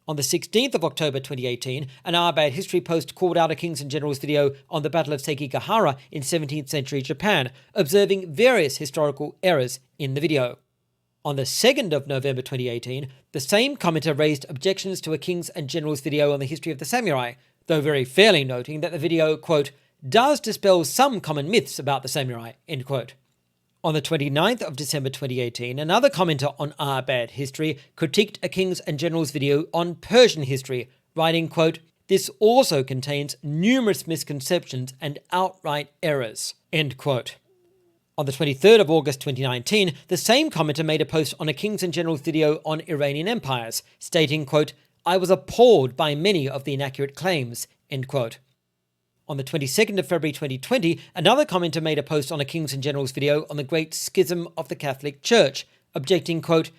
On the 16th of October 2018, an Our Bad History post called out a Kings and Generals video on the Battle of Sekigahara in 17th century Japan, observing various historical errors in the video. On the 2nd of November 2018, the same commenter raised objections to a Kings and Generals video on the history of the samurai, though very fairly noting that the video, quote, does dispel some common myths about the samurai, end quote. On the 29th of December 2018, another commenter on Our Bad History critiqued a Kings and Generals video on Persian history, writing, quote, this also contains numerous misconceptions and outright errors, end quote. On the 23rd of August 2019, the same commenter made a post on a Kings and Generals video on Iranian empires, stating, quote, I was appalled by many of the inaccurate claims, end quote. On the 22nd of February 2020, another commenter made a post on a Kings and Generals video on the Great Schism of the Catholic Church, objecting, quote,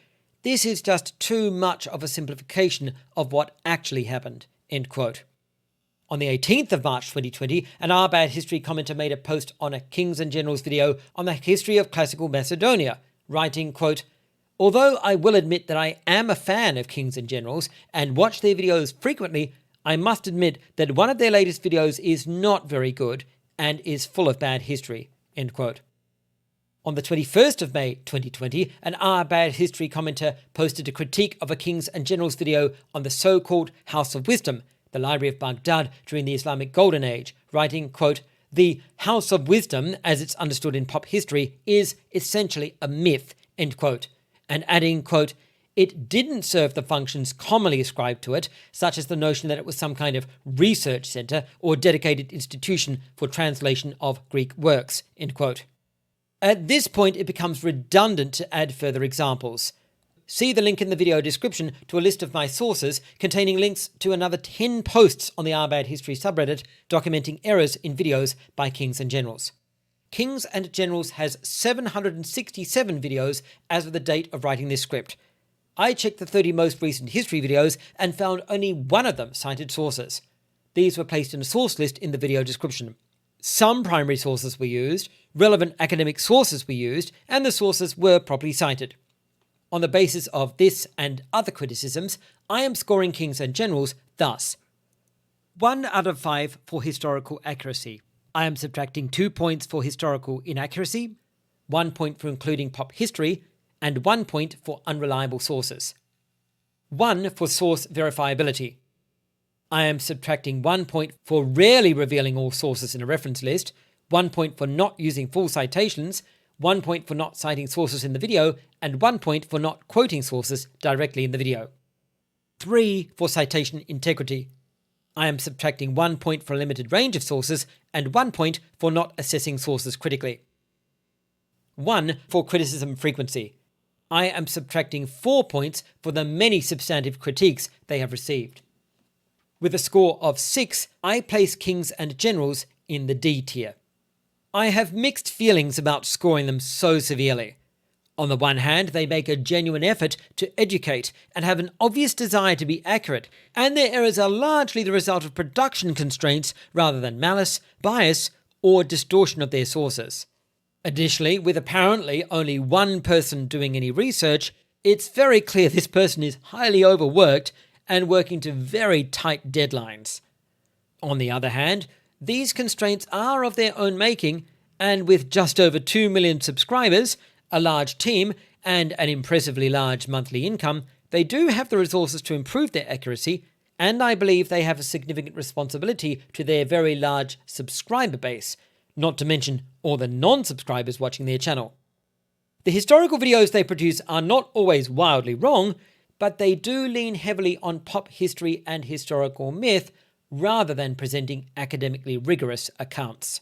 this is just too much of a simplification of what actually happened, end quote. On the 18th of March 2020, an Our Bad History commenter made a post on a Kings and Generals video on the history of classical Macedonia, writing, quote, although I will admit that I am a fan of Kings and Generals and watch their videos frequently, I must admit that one of their latest videos is not very good and is full of bad history, end quote. On the 21st of May 2020, an Our Bad History commenter posted a critique of a Kings and Generals video on the so-called House of Wisdom, the Library of Baghdad during the Islamic Golden Age, writing, quote, the House of Wisdom, as it's understood in pop history, is essentially a myth, end quote, and adding, quote, it didn't serve the functions commonly ascribed to it, such as the notion that it was some kind of research center or dedicated institution for translation of Greek works, end quote. At this point, it becomes redundant to add further examples. See the link in the video description to a list of my sources containing links to another 10 posts on the Our Bad History subreddit documenting errors in videos by Kings and Generals. Kings and Generals has 767 videos as of the date of writing this script. I checked the 30 most recent history videos and found only one of them cited sources. These were placed in a source list in the video description. Some primary sources were used, relevant academic sources were used, and the sources were properly cited. On the basis of this and other criticisms, I am scoring Kings and Generals thus. 1 out of 5 for historical accuracy. I am subtracting 2 points for historical inaccuracy, 1 point for including pop history, and 1 point for unreliable sources. 1 for source verifiability. I am subtracting 1 point for rarely revealing all sources in a reference list, 1 point for not using full citations, 1 point for not citing sources in the video, and 1 point for not quoting sources directly in the video. 3 for citation integrity. I am subtracting 1 point for a limited range of sources, and 1 point for not assessing sources critically. 1 for criticism frequency. I am subtracting 4 points for the many substantive critiques they have received. With a score of 6, I place Kings and Generals in the D tier. I have mixed feelings about scoring them so severely. On the one hand, they make a genuine effort to educate and have an obvious desire to be accurate, and their errors are largely the result of production constraints rather than malice, bias, or distortion of their sources. Additionally, with apparently only one person doing any research, it's very clear this person is highly overworked and working to very tight deadlines. On the other hand, these constraints are of their own making, and with just over 2 million subscribers, a large team, and an impressively large monthly income, they do have the resources to improve their accuracy, and I believe they have a significant responsibility to their very large subscriber base, not to mention all the non-subscribers watching their channel. The historical videos they produce are not always wildly wrong, but they do lean heavily on pop history and historical myth rather than presenting academically rigorous accounts.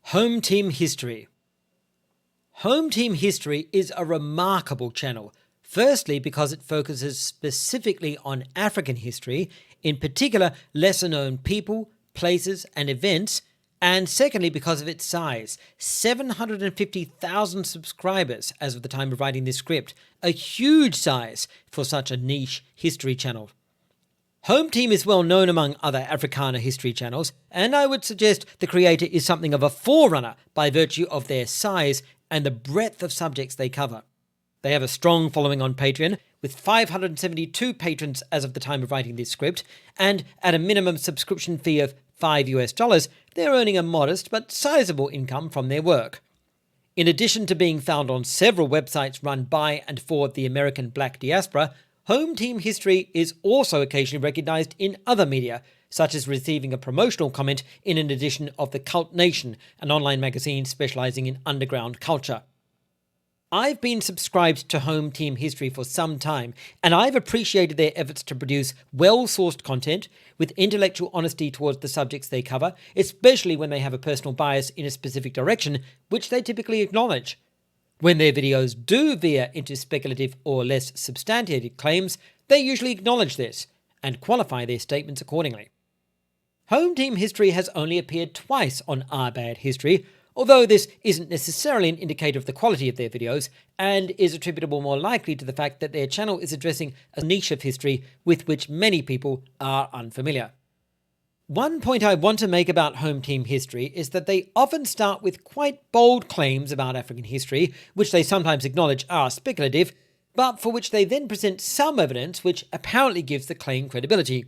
HomeTeam History. HomeTeam History is a remarkable channel, firstly because it focuses specifically on African history, in particular lesser-known people, places and events, and secondly because of its size, 750,000 subscribers as of the time of writing this script, a huge size for such a niche history channel. HomeTeam is well known among other Africana history channels, and I would suggest the creator is something of a forerunner by virtue of their size and the breadth of subjects they cover. They have a strong following on Patreon, with 572 patrons as of the time of writing this script, and at a minimum subscription fee of $5, they're earning a modest but sizable income from their work. In addition to being found on several websites run by and for the American Black diaspora, HomeTeam History is also occasionally recognized in other media, such as receiving a promotional comment in an edition of The Cult Nation, an online magazine specializing in underground culture. I've been subscribed to HomeTeam History for some time, and I've appreciated their efforts to produce well-sourced content with intellectual honesty towards the subjects they cover, especially when they have a personal bias in a specific direction, which they typically acknowledge. When their videos do veer into speculative or less substantiated claims, they usually acknowledge this and qualify their statements accordingly. HomeTeam History has only appeared twice on Our Bad History, although this isn't necessarily an indicator of the quality of their videos, and is attributable more likely to the fact that their channel is addressing a niche of history with which many people are unfamiliar. One point I want to make about HomeTeam History is that they often start with quite bold claims about African history, which they sometimes acknowledge are speculative, but for which they then present some evidence which apparently gives the claim credibility.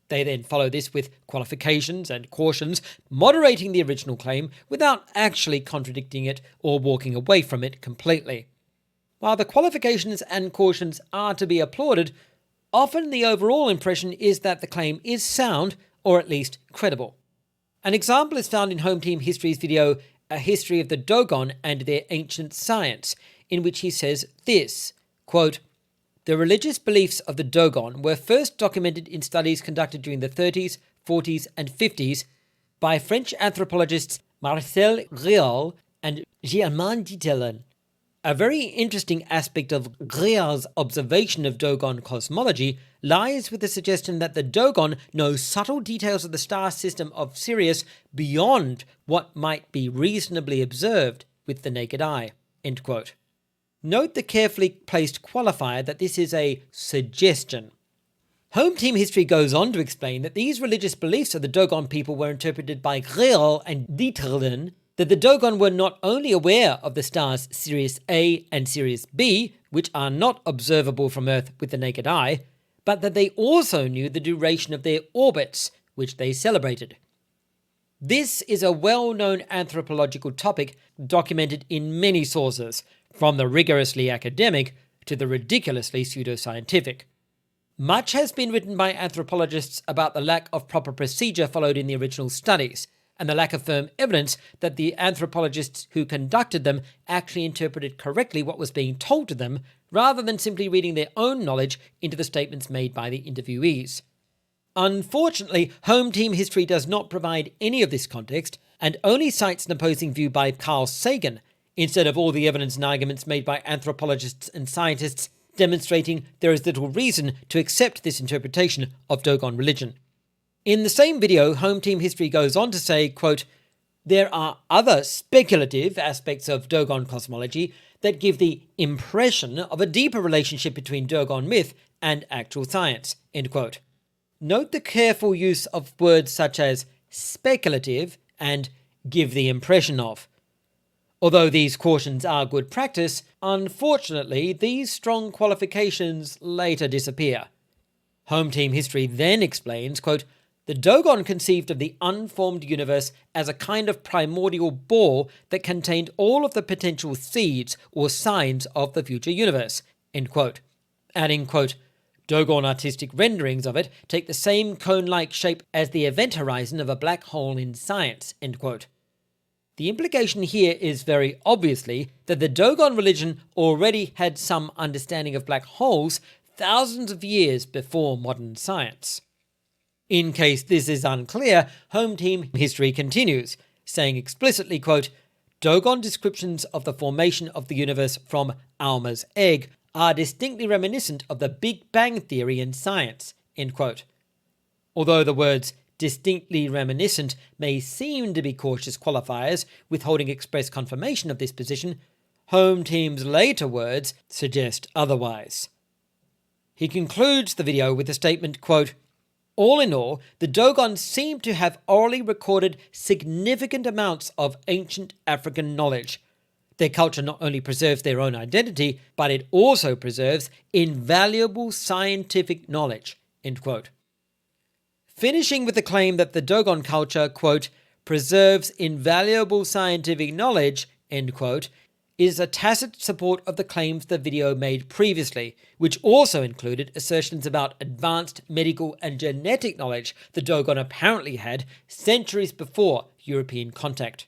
They then follow this with qualifications and cautions, moderating the original claim without actually contradicting it or walking away from it completely. While the qualifications and cautions are to be applauded, often the overall impression is that the claim is sound, or at least credible. An example is found in HomeTeam History's video, A History of the Dogon and Their Ancient Science, in which he says this, quote, "The religious beliefs of the Dogon were first documented in studies conducted during the 30s, 40s, and 50s by French anthropologists Marcel Grial and Germain Dittelin. A very interesting aspect of Grial's observation of Dogon cosmology lies with the suggestion that the Dogon know subtle details of the star system of Sirius beyond what might be reasonably observed with the naked eye." End quote. Note the carefully placed qualifier that this is a suggestion. HomeTeam History goes on to explain that these religious beliefs of the Dogon people were interpreted by Grial and Dittelin, that the Dogon were not only aware of the stars Sirius A and Sirius B, which are not observable from Earth with the naked eye, but that they also knew the duration of their orbits, which they celebrated. This is a well-known anthropological topic documented in many sources, from the rigorously academic to the ridiculously pseudoscientific. Much has been written by anthropologists about the lack of proper procedure followed in the original studies, and the lack of firm evidence that the anthropologists who conducted them actually interpreted correctly what was being told to them, rather than simply reading their own knowledge into the statements made by the interviewees. Unfortunately, HomeTeam History does not provide any of this context, and only cites an opposing view by Carl Sagan, instead of all the evidence and arguments made by anthropologists and scientists demonstrating there is little reason to accept this interpretation of Dogon religion. In the same video, HomeTeam History goes on to say, quote, There are other speculative aspects of Dogon cosmology that give the impression of a deeper relationship between Dogon myth and actual science." End quote. Note the careful use of words such as speculative and give the impression of. Although these cautions are good practice, unfortunately these strong qualifications later disappear. HomeTeam History then explains, quote, "The Dogon conceived of the unformed universe as a kind of primordial ball that contained all of the potential seeds or signs of the future universe," end quote. Adding, quote, "Dogon artistic renderings of it take the same cone-like shape as the event horizon of a black hole in science," end quote. The implication here is very obviously that the Dogon religion already had some understanding of black holes thousands of years before modern science. In case this is unclear, HomeTeam History continues, saying explicitly, quote, "Dogon descriptions of the formation of the universe from Alma's egg are distinctly reminiscent of the Big Bang theory in science," end quote. Although the words distinctly reminiscent may seem to be cautious qualifiers, withholding express confirmation of this position, HomeTeam's later words suggest otherwise. He concludes the video with the statement, quote, "All in all, the Dogon seem to have orally recorded significant amounts of ancient African knowledge. Their culture not only preserves their own identity, but it also preserves invaluable scientific knowledge," end quote. Finishing with the claim that the Dogon culture, quote, "preserves invaluable scientific knowledge," end quote, is a tacit support of the claims the video made previously, which also included assertions about advanced medical and genetic knowledge the Dogon apparently had centuries before European contact.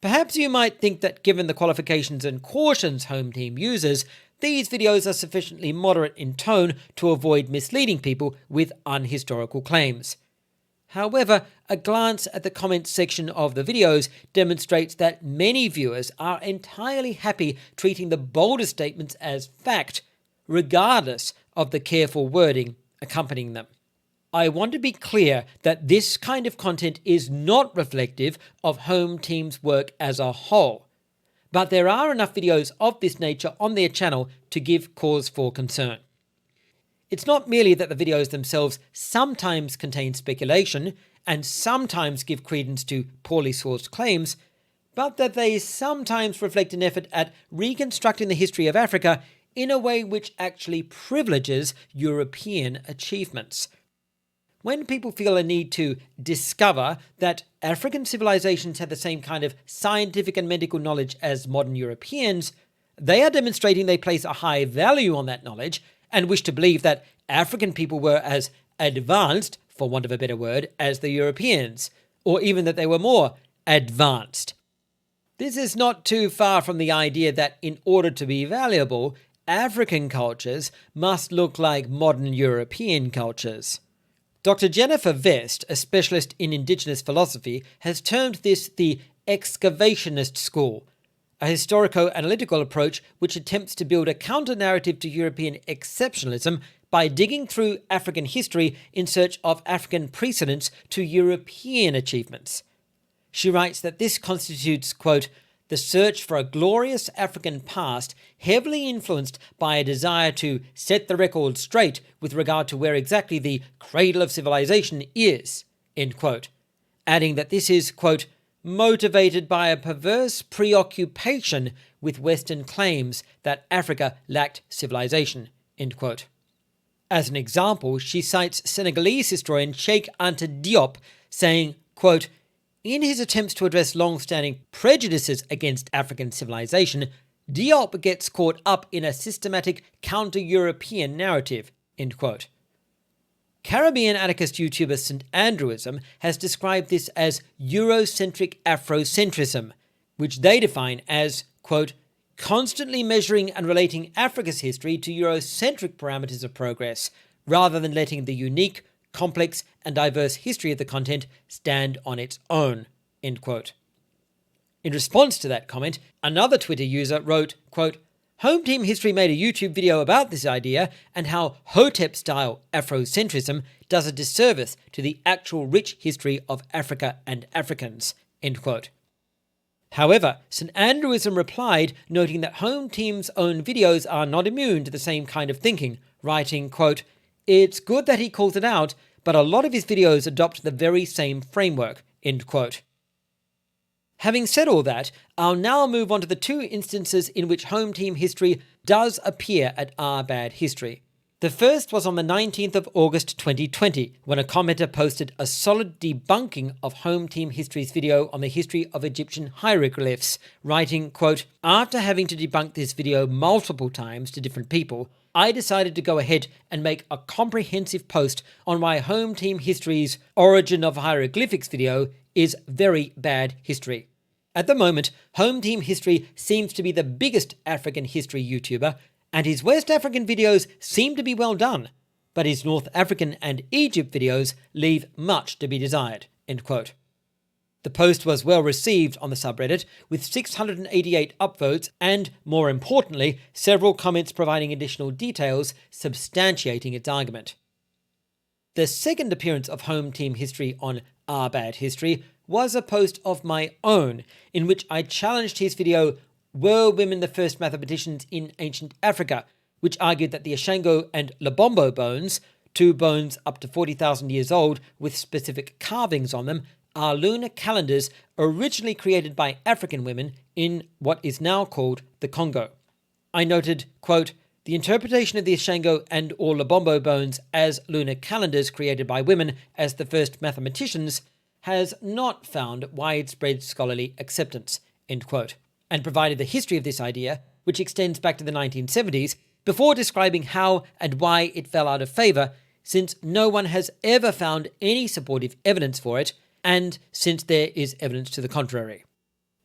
Perhaps you might think that given the qualifications and cautions HomeTeam uses, these videos are sufficiently moderate in tone to avoid misleading people with unhistorical claims. However, a glance at the comments section of the videos demonstrates that many viewers are entirely happy treating the bolder statements as fact, regardless of the careful wording accompanying them. I want to be clear that this kind of content is not reflective of HomeTeam's work as a whole, but there are enough videos of this nature on their channel to give cause for concern. It's not merely that the videos themselves sometimes contain speculation and sometimes give credence to poorly sourced claims, but that they sometimes reflect an effort at reconstructing the history of Africa in a way which actually privileges European achievements. When people feel a need to discover that African civilizations had the same kind of scientific and medical knowledge as modern Europeans, they are demonstrating they place a high value on that knowledge and wish to believe that African people were as advanced, for want of a better word, as the Europeans, or even that they were more advanced. This is not too far from the idea that in order to be valuable, African cultures must look like modern European cultures. Dr. Jennifer Vest, a specialist in Indigenous philosophy, has termed this the excavationist school, a historico-analytical approach which attempts to build a counter-narrative to European exceptionalism by digging through African history in search of African precedents to European achievements. She writes that this constitutes, quote, "the search for a glorious African past heavily influenced by a desire to set the record straight with regard to where exactly the cradle of civilization is," end quote, adding that this is, quote, "motivated by a perverse preoccupation with Western claims that Africa lacked civilization," end quote. As an example, she cites Senegalese historian Cheikh Anta Diop saying, quote, "In his attempts to address long-standing prejudices against African civilization, Diop gets caught up in a systematic counter-European narrative," end quote. Caribbean anarchist YouTuber St. Andrewism has described this as Eurocentric Afrocentrism, which they define as, quote, "constantly measuring and relating Africa's history to Eurocentric parameters of progress, rather than letting the unique, complex and diverse history of the content stand on its own," end quote. In response to that comment, another Twitter user wrote, quote, "HomeTeam History made a YouTube video about this idea and how Hotep-style Afrocentrism does a disservice to the actual rich history of Africa and Africans," End quote. However, St. Andrewism replied, noting that HomeTeam's own videos are not immune to the same kind of thinking, writing, quote, "It's good that he calls it out, but a lot of his videos adopt the very same framework." End quote. Having said all that, I'll now move on to the two instances in which HomeTeam History does appear at Our Bad History. The first was on the 19th of August 2020, when a commenter posted a solid debunking of HomeTeam History's video on the history of Egyptian hieroglyphs, writing, quote, "After having to debunk this video multiple times to different people, I decided to go ahead and make a comprehensive post on why HomeTeam History's Origin of Hieroglyphics video is very bad history. At the moment, HomeTeam History seems to be the biggest African history YouTuber, and his West African videos seem to be well done, but his North African and Egypt videos leave much to be desired." End quote. The post was well received on the subreddit, with 688 upvotes and, more importantly, several comments providing additional details substantiating its argument. The second appearance of HomeTeam History on Our Bad History was a post of my own, in which I challenged his video, "Were women the first mathematicians in ancient Africa?", which argued that the Ashango and Lobombo bones, two bones up to 40,000 years old with specific carvings on them, are lunar calendars originally created by African women in what is now called the Congo. I noted, quote, "The interpretation of the Ashango and or Lobombo bones as lunar calendars created by women as the first mathematicians has not found widespread scholarly acceptance." End quote. And provided the history of this idea, which extends back to the 1970s, before describing how and why it fell out of favour, since no one has ever found any supportive evidence for it, and since there is evidence to the contrary.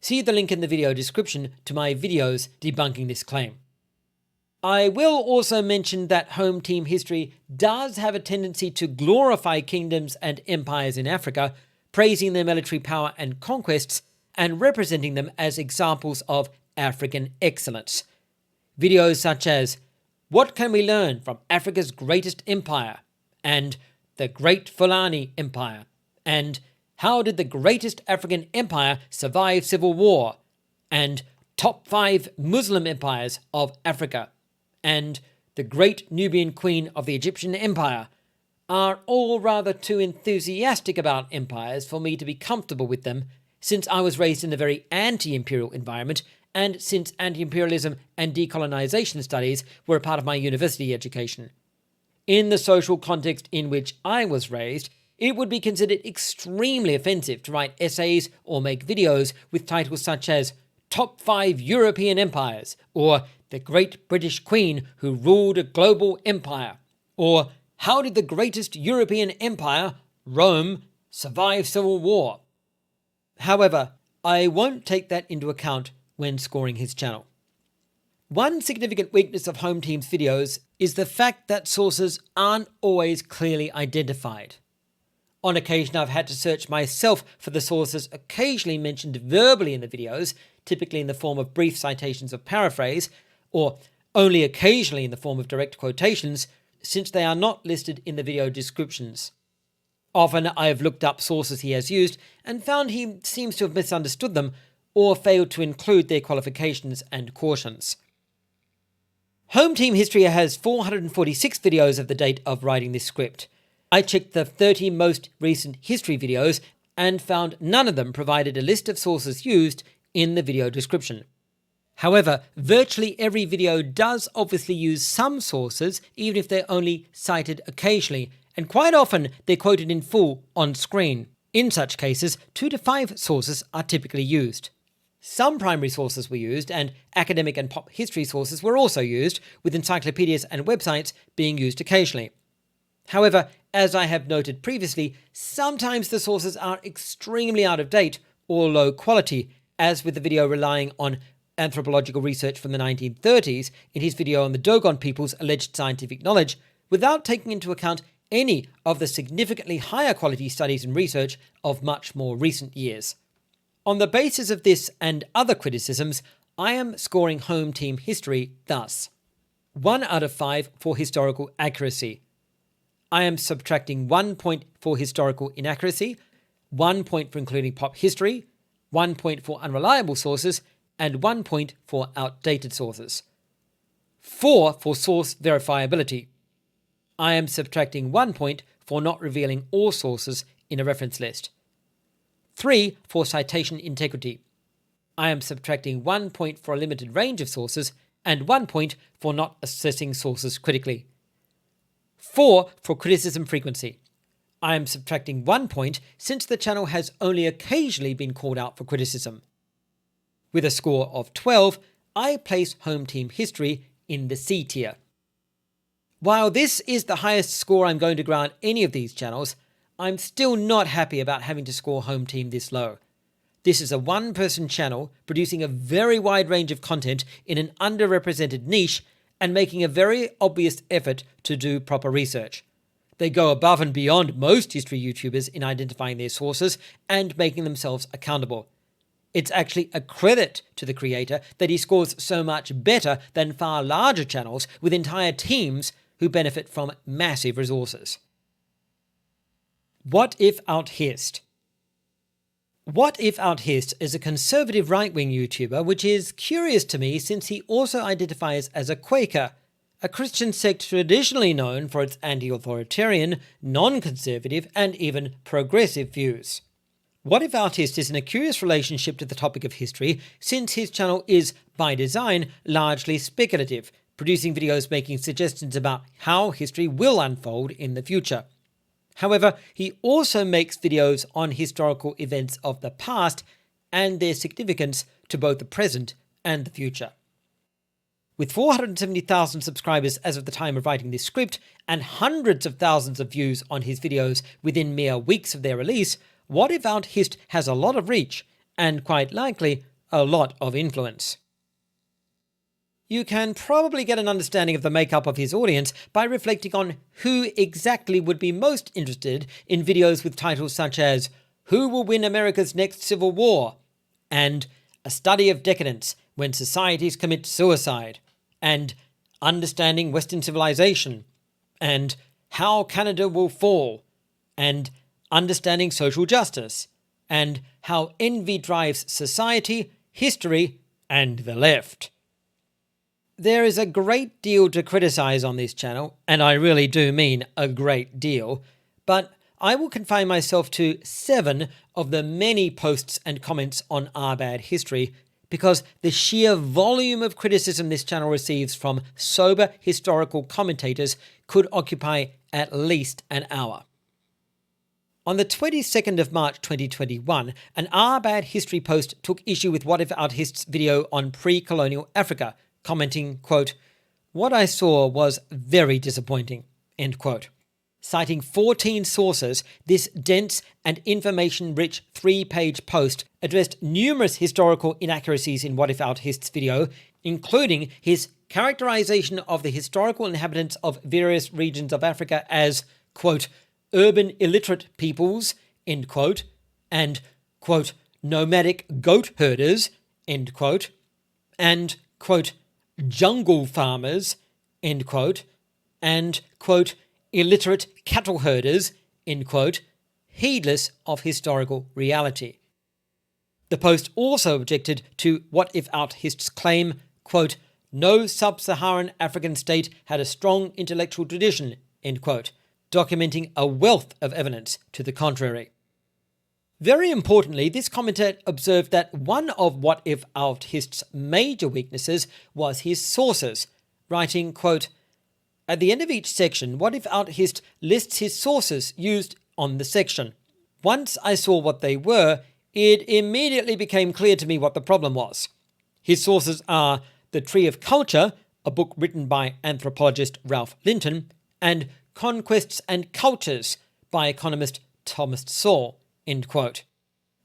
See the link in the video description to my videos debunking this claim. I will also mention that HomeTeam History does have a tendency to glorify kingdoms and empires in Africa, praising their military power and conquests, and representing them as examples of African excellence. Videos such as, "What can we learn from Africa's greatest empire?" and "The Great Fulani Empire," and "How did the greatest African empire survive civil war?" and "Top 5 Muslim empires of Africa," and "The Great Nubian Queen of the Egyptian Empire," are all rather too enthusiastic about empires for me to be comfortable with them, since I was raised in a very anti-imperial environment, and since anti-imperialism and decolonization studies were a part of my university education. In the social context in which I was raised, it would be considered extremely offensive to write essays or make videos with titles such as "Top 5 European Empires," or "The Great British Queen Who Ruled a Global Empire," or "How did the greatest European empire, Rome, survive civil war?" However, I won't take that into account when scoring his channel. One significant weakness of HomeTeam's videos is the fact that sources aren't always clearly identified. On occasion, I've had to search myself for the sources occasionally mentioned verbally in the videos, typically in the form of brief citations of paraphrase, or only occasionally in the form of direct quotations, since they are not listed in the video descriptions. Often I have looked up sources he has used and found he seems to have misunderstood them or failed to include their qualifications and cautions. HomeTeam History has 446 videos of the date of writing this script. I checked the 30 most recent history videos and found none of them provided a list of sources used in the video description. However, virtually every video does obviously use some sources, even if they're only cited occasionally, and quite often they're quoted in full on screen. In such cases, 2 to 5 sources are typically used. Some primary sources were used, and academic and pop history sources were also used, with encyclopedias and websites being used occasionally. However, as I have noted previously, sometimes the sources are extremely out of date or low quality, as with the video relying on anthropological research from the 1930s in his video on the Dogon people's alleged scientific knowledge, without taking into account any of the significantly higher quality studies and research of much more recent years. On the basis of this and other criticisms, I am scoring HomeTeam History thus: 1 out of 5 for historical accuracy. I am subtracting 1 point for historical inaccuracy, 1 point for including pop history, 1 point for unreliable sources, and 1 point for outdated sources. 4 for source verifiability. I am subtracting 1 point for not revealing all sources in a reference list. 3 for citation integrity. I am subtracting 1 point for a limited range of sources and 1 point for not assessing sources critically. 4 for criticism frequency. I am subtracting 1 point since the channel has only occasionally been called out for criticism. With a score of 12, I place HomeTeam History in the C tier. While this is the highest score I'm going to grant any of these channels, I'm still not happy about having to score HomeTeam this low. This is a one-person channel producing a very wide range of content in an underrepresented niche and making a very obvious effort to do proper research. They go above and beyond most history YouTubers in identifying their sources and making themselves accountable. It's actually a credit to the creator that he scores so much better than far larger channels with entire teams who benefit from massive resources. Whatifalthist. Whatifalthist is a conservative right-wing YouTuber, which is curious to me since he also identifies as a Quaker, a Christian sect traditionally known for its anti-authoritarian, non-conservative, and even progressive views. Whatifalthist is in a curious relationship to the topic of history since his channel is, by design, largely speculative, producing videos making suggestions about how history will unfold in the future. However, he also makes videos on historical events of the past and their significance to both the present and the future. With 470,000 subscribers as of the time of writing this script and hundreds of thousands of views on his videos within mere weeks of their release, Whatifalthist has a lot of reach and, quite likely, a lot of influence. You can probably get an understanding of the makeup of his audience by reflecting on who exactly would be most interested in videos with titles such as Who Will Win America's Next Civil War? And A Study of Decadence When Societies Commit Suicide, and Understanding Western Civilization, and How Canada Will Fall, and Understanding Social Justice, and How Envy Drives Society, History, and the Left. There is a great deal to criticize on this channel, and I really do mean a great deal, but I will confine myself to 7 of the many posts and comments on Our Bad History because the sheer volume of criticism this channel receives from sober historical commentators could occupy at least an hour. On the 22nd of March 2021, an Our Bad History post took issue with Whatifalthist's video on pre-colonial Africa, commenting, quote, "What I saw was very disappointing," end quote. Citing 14 sources, this dense and information-rich 3-page post addressed numerous historical inaccuracies in Whatifalthist's video, including his characterization of the historical inhabitants of various regions of Africa as, quote, "urban illiterate peoples," end quote, and, quote, "nomadic goat herders," end quote, and, quote, "jungle farmers," end quote, and, quote, "illiterate cattle herders," end quote, heedless of historical reality. The post also objected to Whatifalthist's claim, quote, "no sub-Saharan African state had a strong intellectual tradition," end quote, documenting a wealth of evidence to the contrary. Very importantly, this commentator observed that one of Whatifalthist's major weaknesses was his sources, writing, quote, "At the end of each section, Whatifalthist lists his sources used on the section. Once I saw what they were, it immediately became clear to me what the problem was. His sources are The Tree of Culture, a book written by anthropologist Ralph Linton, and Conquests and Cultures by economist Thomas Sowell," end quote.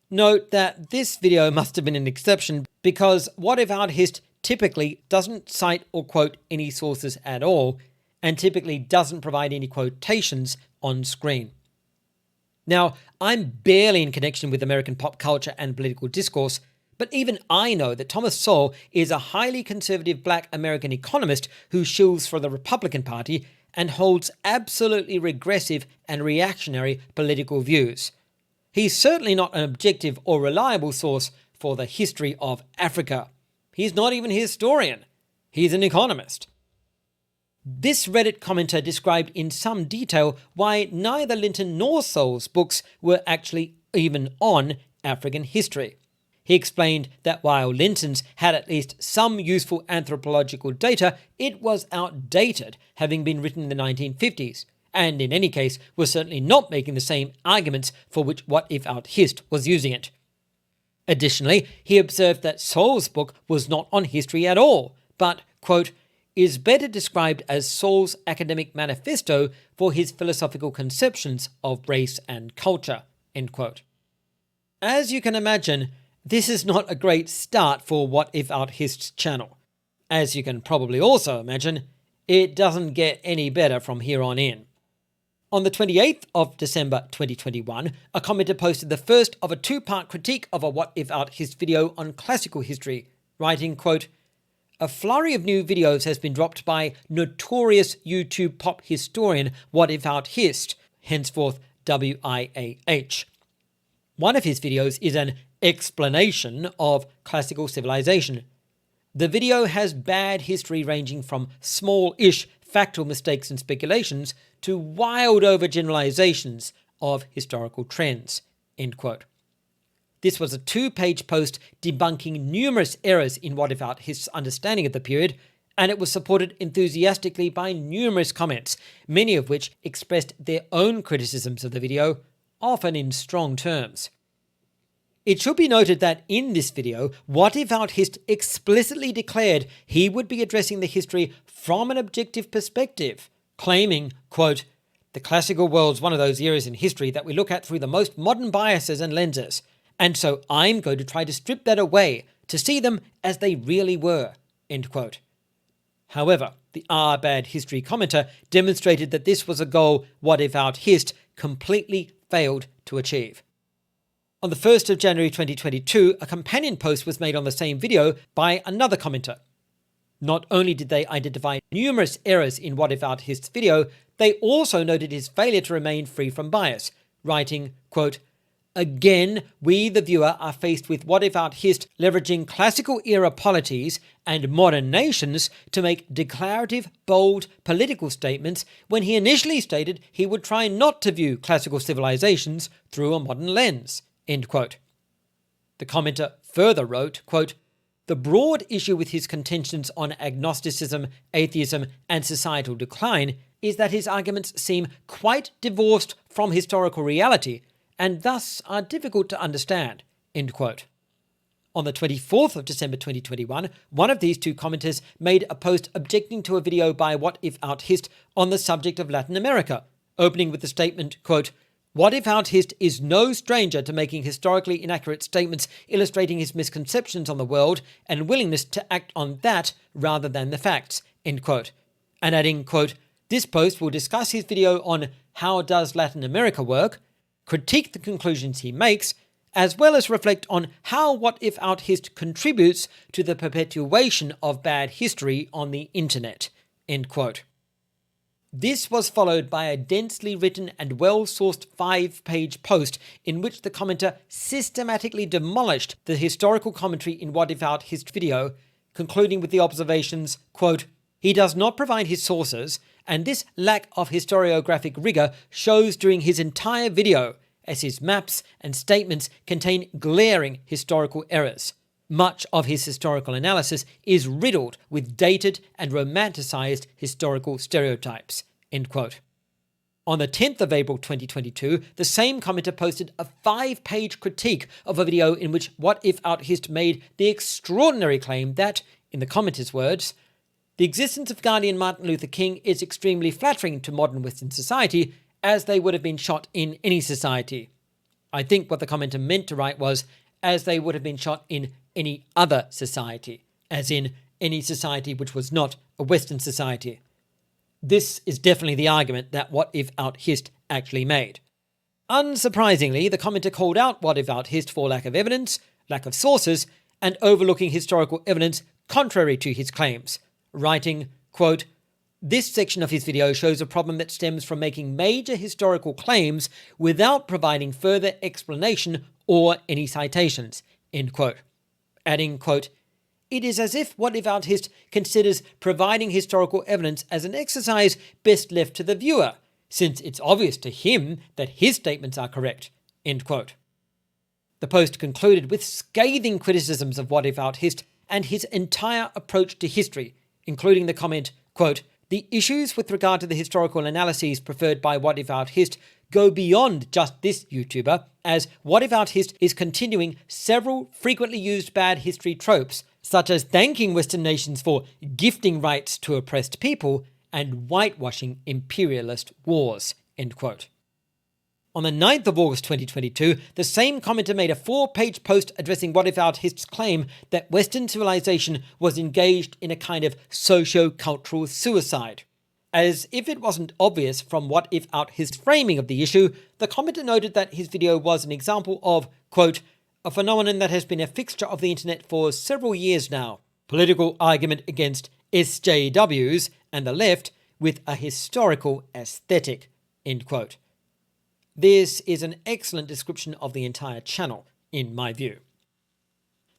Note that this video must have been an exception because Whatifalthist typically doesn't cite or quote any sources at all, and typically doesn't provide any quotations on screen. Now, I'm barely in connection with American pop culture and political discourse, but even I know that Thomas Sowell is a highly conservative black American economist who shills for the Republican Party and holds absolutely regressive and reactionary political views. He's certainly not an objective or reliable source for the history of Africa. He's not even a historian. He's an economist. This Reddit commenter described in some detail why neither Linton nor Soule's books were actually even on African history. He explained that while Linton's had at least some useful anthropological data, it was outdated, having been written in the 1950s, and in any case was certainly not making the same arguments for which Whatifalthist was using it. Additionally, he observed that Soule's book was not on history at all, but, quote, is better described as Soule's academic manifesto for his philosophical conceptions of race and culture, end quote. As you can imagine, this is not a great start for Whatifalthist's channel. As you can probably also imagine, it doesn't get any better from here on in. On the 28th of December 2021, a commenter posted the first of a two-part critique of a Whatifalthist video on classical history, writing, quote, a flurry of new videos has been dropped by notorious YouTube pop historian Whatifalthist, henceforth WIAH. One of his videos is an explanation of classical civilization. The video has bad history ranging from small-ish factual mistakes and speculations to wild overgeneralizations of historical trends, end quote. This was a two-page post debunking numerous errors in Whatifalthist's understanding of the period, and it was supported enthusiastically by numerous comments, many of which expressed their own criticisms of the video, often in strong terms. It should be noted that in this video, Whatifalthist explicitly declared he would be addressing the history from an objective perspective, claiming, quote, the classical world's one of those eras in history that we look at through the most modern biases and lenses, and so I'm going to try to strip that away to see them as they really were, end quote. However, the bad history commenter demonstrated that this was a goal Whatifalthist completely failed to achieve. On the 1st of January 2022, a companion post was made on the same video by another commenter. Not only did they identify numerous errors in Whatifalthist's video, they also noted his failure to remain free from bias, writing, quote, again, we the viewer are faced with Whatifalthist leveraging classical era polities and modern nations to make declarative, bold political statements when he initially stated he would try not to view classical civilizations through a modern lens, end quote. The commenter further wrote, quote, the broad issue with his contentions on agnosticism, atheism, and societal decline is that his arguments seem quite divorced from historical reality and thus are difficult to understand, end quote. On the 24th of December 2021, one of these two commenters made a post objecting to a video by Whatifalthist on the subject of Latin America, opening with the statement, quote, Whatifalthist is no stranger to making historically inaccurate statements illustrating his misconceptions on the world and willingness to act on that rather than the facts, end quote. And adding, quote, this post will discuss his video on how does Latin America work, critique the conclusions he makes, as well as reflect on how Whatifalthist contributes to the perpetuation of bad history on the internet, end quote. This was followed by a densely written and well-sourced 5-page post in which the commenter systematically demolished the historical commentary in Whatifalthist's video, concluding with the observations, quote, he does not provide his sources, and this lack of historiographic rigor shows during his entire video, as his maps and statements contain glaring historical errors. Much of his historical analysis is riddled with dated and romanticized historical stereotypes, end quote. On the 10th of April 2022, the same commenter posted a 5-page critique of a video in which Whatifalthist made the extraordinary claim that, in the commenter's words, the existence of Gandhi and Martin Luther King is extremely flattering to modern Western society, as they would have been shot in any society. I think what the commenter meant to write was, as they would have been shot in any other society, as in any society which was not a Western society. This is definitely the argument that Whatifalthist actually made. Unsurprisingly, the commenter called out Whatifalthist for lack of evidence, lack of sources, and overlooking historical evidence contrary to his claims, writing, quote, This section of his video shows a problem that stems from making major historical claims without providing further explanation or any citations, end quote. Adding, quote, "It is as if Whatifalthist considers providing historical evidence as an exercise best left to the viewer, since it's obvious to him that his statements are correct," end quote. The post concluded with scathing criticisms of Whatifalthist and his entire approach to history, including the comment, quote, "The issues with regard to the historical analyses preferred by Whatifalthist go beyond just this YouTuber, as Whatifalthist is continuing several frequently used bad history tropes, such as thanking Western nations for gifting rights to oppressed people and whitewashing imperialist wars," end quote. On the 9th of August 2022, the same commenter made a 4-page post addressing Whatifalthist's claim that Western civilization was engaged in a kind of socio-cultural suicide. As if it wasn't obvious from Whatifalthist's framing of the issue, the commenter noted that his video was an example of, quote, "a phenomenon that has been a fixture of the internet for several years now, political argument against SJWs and the left with a historical aesthetic," end quote. This is an excellent description of the entire channel, in my view.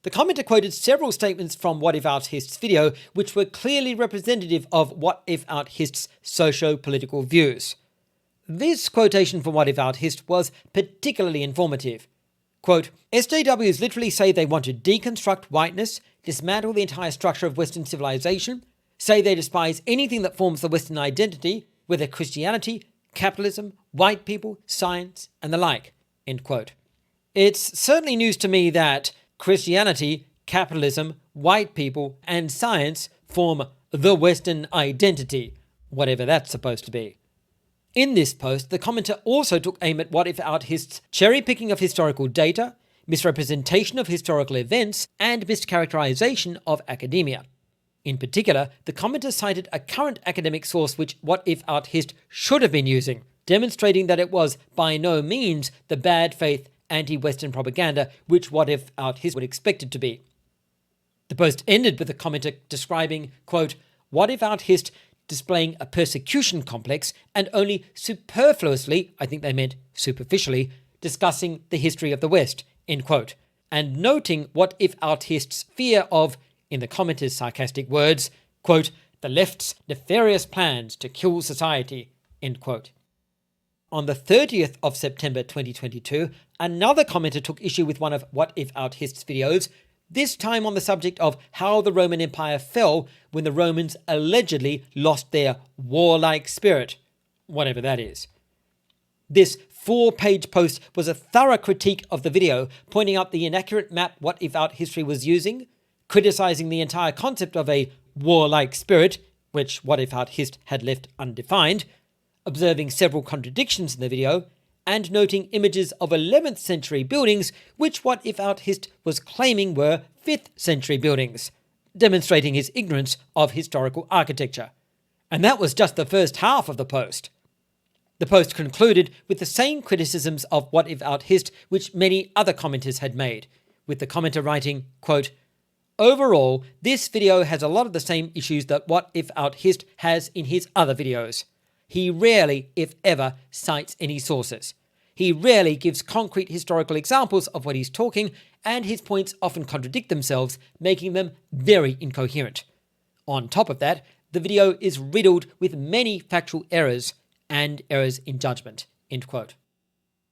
The commenter quoted several statements from Whatifalthist's video which were clearly representative of Whatifalthist's socio-political views. This quotation from Whatifalthist was particularly informative. Quote, "SJWs literally say they want to deconstruct whiteness, dismantle the entire structure of Western civilization, say they despise anything that forms the Western identity, whether Christianity, capitalism, white people, science, and the like," end quote. It's certainly news to me that Christianity, capitalism, white people, and science form the Western identity, whatever that's supposed to be. In this post, the commenter also took aim at Whatifalthist's cherry-picking of historical data, misrepresentation of historical events, and mischaracterization of academia. In particular, the commenter cited a current academic source which Whatifalthist should have been using, demonstrating that it was by no means the bad faith anti-Western propaganda which Whatifalthist would expect it to be. The post ended with the commenter describing, quote, "Whatifalthist displaying a persecution complex and only superfluously," I think they meant superficially, "discussing the history of the West," end quote, and noting Whatifalthist's fear of, in the commenter's sarcastic words, quote, "the left's nefarious plans to kill society," end quote. On the 30th of September 2022, another commenter took issue with one of Whatifalthist's videos, this time on the subject of how the Roman Empire fell when the Romans allegedly lost their warlike spirit, whatever that is. This 4-page post was a thorough critique of the video, pointing out the inaccurate map Whatifalthist was using, criticizing the entire concept of a warlike spirit, which Whatifalthist had left undefined, observing several contradictions in the video, and noting images of 11th century buildings which Whatifalthist was claiming were 5th century buildings, demonstrating his ignorance of historical architecture. And that was just the first half of the post. The post concluded with the same criticisms of Whatifalthist which many other commenters had made, with the commenter writing, quote, "Overall, this video has a lot of the same issues that Whatifalthist has in his other videos. He rarely, if ever, cites any sources. He rarely gives concrete historical examples of what he's talking, and his points often contradict themselves, making them very incoherent. On top of that, the video is riddled with many factual errors and errors in judgment," end quote.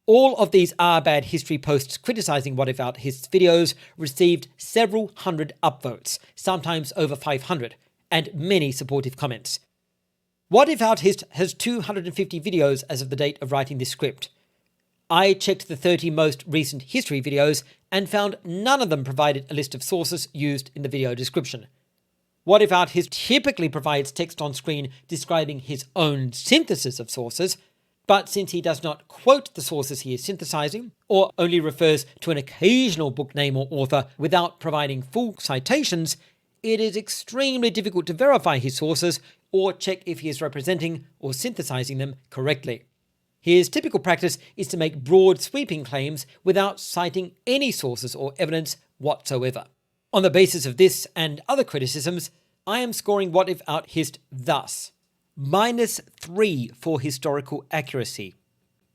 All of these are bad history posts criticizing Whatifalthist's videos received several hundred upvotes, sometimes over 500, and many supportive comments. Whatifalthist has 250 videos as of the date of writing this script. I checked the 30 most recent history videos and found none of them provided a list of sources used in the video description. Whatifalthist typically provides text on screen describing his own synthesis of sources, but since he does not quote the sources he is synthesizing, or only refers to an occasional book name or author without providing full citations, it is extremely difficult to verify his sources or check if he is representing or synthesizing them correctly. His typical practice is to make broad sweeping claims without citing any sources or evidence whatsoever. On the basis of this and other criticisms, I am scoring Whatifalthist thus. -3 for historical accuracy.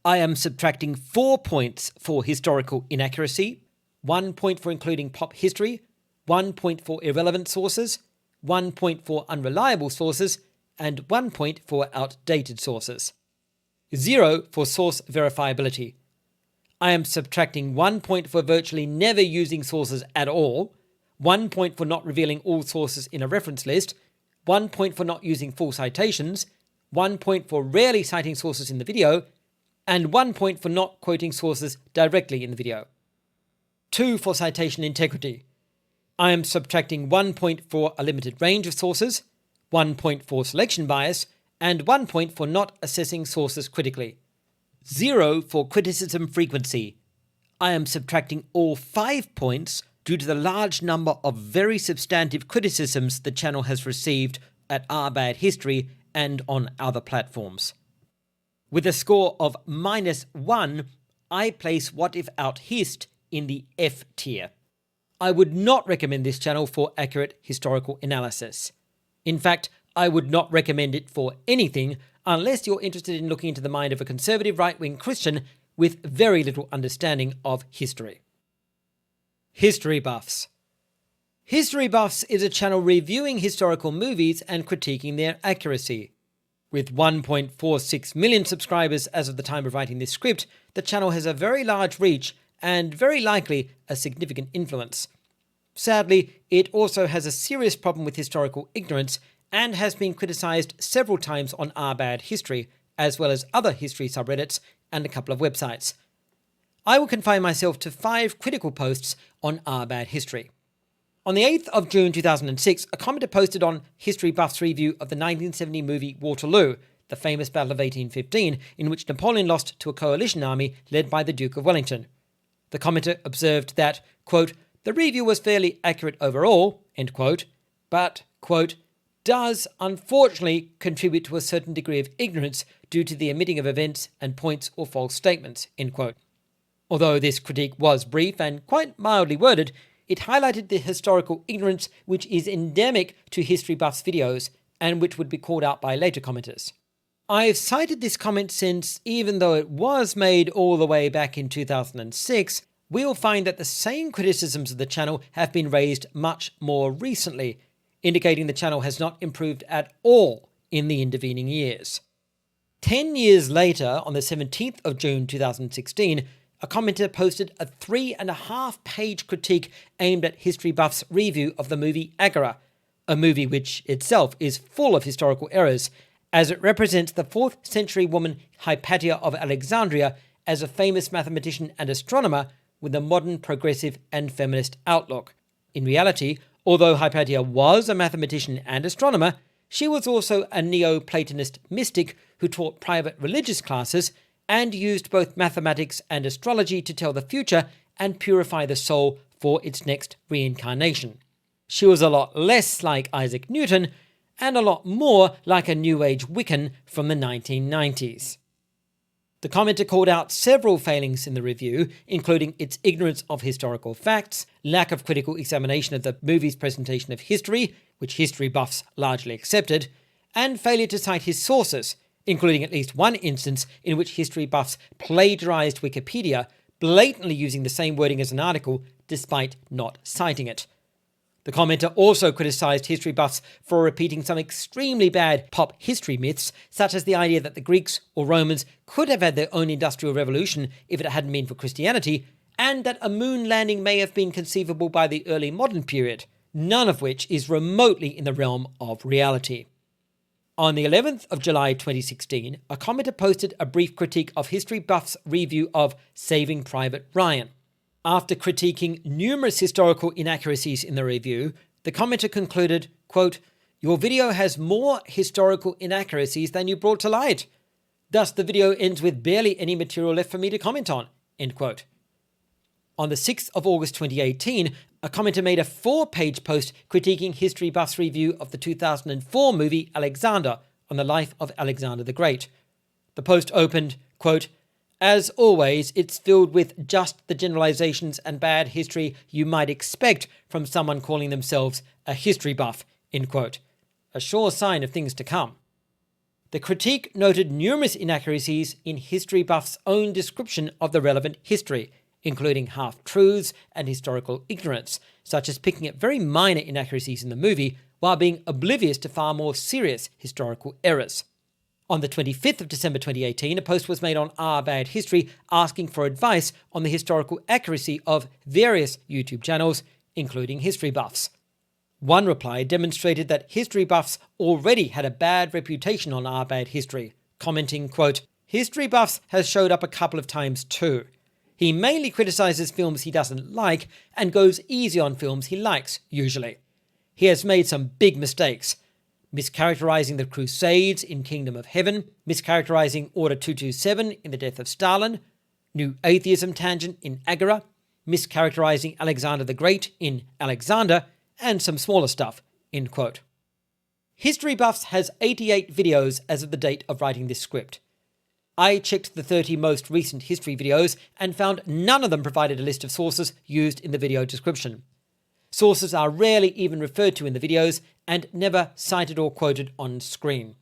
I am subtracting 4 points for historical inaccuracy, 1 point for including pop history, 1 point for irrelevant sources, 1 point for unreliable sources, and 1 point for outdated sources. 0 for source verifiability. I am subtracting 1 point for virtually never using sources at all, 1 point for not revealing all sources in a reference list, 1 point for not using full citations, 1 point for rarely citing sources in the video, and 1 point for not quoting sources directly in the video. 2 for citation integrity. I am subtracting 1 point for a limited range of sources, 1 point for selection bias, and 1 point for not assessing sources critically. 0 for criticism frequency. I am subtracting all 5 points due to the large number of very substantive criticisms the channel has received at badhistory and on other platforms. With a score of -1, I place Whatifalthist in the F tier. I would not recommend this channel for accurate historical analysis. In fact, I would not recommend it for anything unless you're interested in looking into the mind of a conservative right-wing Christian with very little understanding of history. History Buffs. History Buffs is a channel reviewing historical movies and critiquing their accuracy. With 1.46 million subscribers as of the time of writing this script, the channel has a very large reach and very likely a significant influence. Sadly, it also has a serious problem with historical ignorance and has been criticised several times on badhistory, as well as other history subreddits and a couple of websites. I will confine myself to 5 critical posts on badhistory. On the 8th of June 2006, a commenter posted on History Buff's review of the 1970 movie Waterloo, the famous Battle of 1815, in which Napoleon lost to a coalition army led by the Duke of Wellington. The commenter observed that, quote, the review was fairly accurate overall, end quote, but, quote, does unfortunately contribute to a certain degree of ignorance due to the omitting of events and points or false statements, end quote. Although this critique was brief and quite mildly worded, it highlighted the historical ignorance which is endemic to History Buff's videos and which would be called out by later commenters. I've cited this comment since, even though it was made all the way back in 2006, we'll find that the same criticisms of the channel have been raised much more recently, indicating the channel has not improved at all in the intervening years. 10 years later, on the 17th of June 2016, a commenter posted a 3.5-page critique aimed at History Buff's review of the movie Agora, a movie which itself is full of historical errors, as it represents the 4th century woman Hypatia of Alexandria as a famous mathematician and astronomer with a modern, progressive and feminist outlook. In reality, although Hypatia was a mathematician and astronomer, she was also a Neoplatonist mystic who taught private religious classes and used both mathematics and astrology to tell the future and purify the soul for its next reincarnation. She was a lot less like Isaac Newton and a lot more like a New Age Wiccan from the 1990s. The commenter called out several failings in the review, including its ignorance of historical facts, lack of critical examination of the movie's presentation of history, which history buffs largely accepted, and failure to cite his sources, including at least one instance in which history buffs plagiarized Wikipedia, blatantly using the same wording as an article despite not citing it. The commenter also criticized history buffs for repeating some extremely bad pop history myths, such as the idea that the Greeks or Romans could have had their own industrial revolution if it hadn't been for Christianity, and that a moon landing may have been conceivable by the early modern period, none of which is remotely in the realm of reality. On the 11th of July 2016, a commenter posted a brief critique of History Buff's review of Saving Private Ryan. After critiquing numerous historical inaccuracies in the review, the commenter concluded, quote, your video has more historical inaccuracies than you brought to light. Thus, the video ends with barely any material left for me to comment on, end quote. On the 6th of August 2018, a commenter made a 4-page post critiquing History Buff's review of the 2004 movie Alexander on the life of Alexander the Great. The post opened, quote, as always, it's filled with just the generalizations and bad history you might expect from someone calling themselves a history buff, end quote. A sure sign of things to come. The critique noted numerous inaccuracies in history buffs' own description of the relevant history, including half-truths and historical ignorance, such as picking up very minor inaccuracies in the movie while being oblivious to far more serious historical errors. On the 25th of December 2018, a post was made on Bad History asking for advice on the historical accuracy of various YouTube channels, including history buffs. One reply demonstrated that history buffs already had a bad reputation on Bad History, commenting, quote, "History buffs has showed up a couple of times too. He mainly criticizes films he doesn't like and goes easy on films he likes, usually. He has made some big mistakes. Mischaracterizing the Crusades in Kingdom of Heaven, mischaracterizing Order 227 in The Death of Stalin, New Atheism Tangent in Agora, mischaracterizing Alexander the Great in Alexander, and some smaller stuff," end quote. History Buffs has 88 videos as of the date of writing this script. I checked the 30 most recent history videos and found none of them provided a list of sources used in the video description. Sources are rarely even referred to in the videos and never cited or quoted on screen.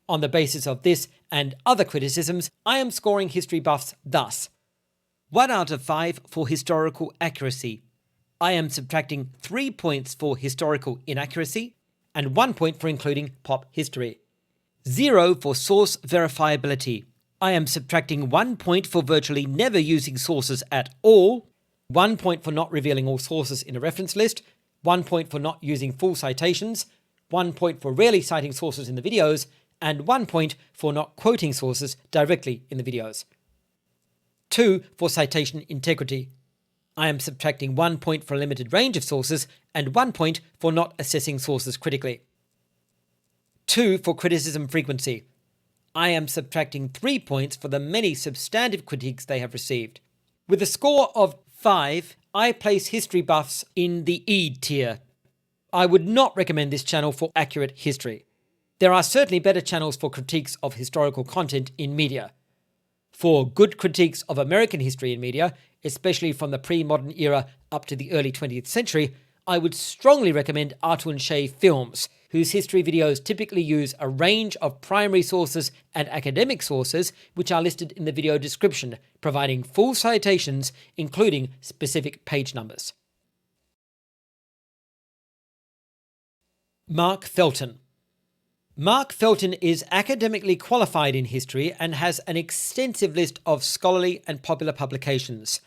On the basis of this and other criticisms, I am scoring history buffs thus: 1 out of 5 for historical accuracy. I am subtracting 3 points for historical inaccuracy and 1 point for including pop history. 0 for source verifiability. I am subtracting 1 point for virtually never using sources at all, 1 point for not revealing all sources in a reference list, 1 point for not using full citations, 1 point for rarely citing sources in the videos, and 1 point for not quoting sources directly in the videos. 2 for citation integrity. I am subtracting 1 point for a limited range of sources and 1 point for not assessing sources critically. 2 for criticism frequency. I am subtracting 3 points for the many substantive critiques they have received. With a score of 5, I place history buffs in the E tier. I would not recommend this channel for accurate history. There are certainly better channels for critiques of historical content in media. For good critiques of American history in media, especially from the pre-modern era up to the early 20th century, I would strongly recommend Arthur and Shay Films, whose history videos typically use a range of primary sources and academic sources which are listed in the video description, providing full citations, including specific page numbers. Mark Felton. Mark Felton is academically qualified in history and has an extensive list of scholarly and popular publications.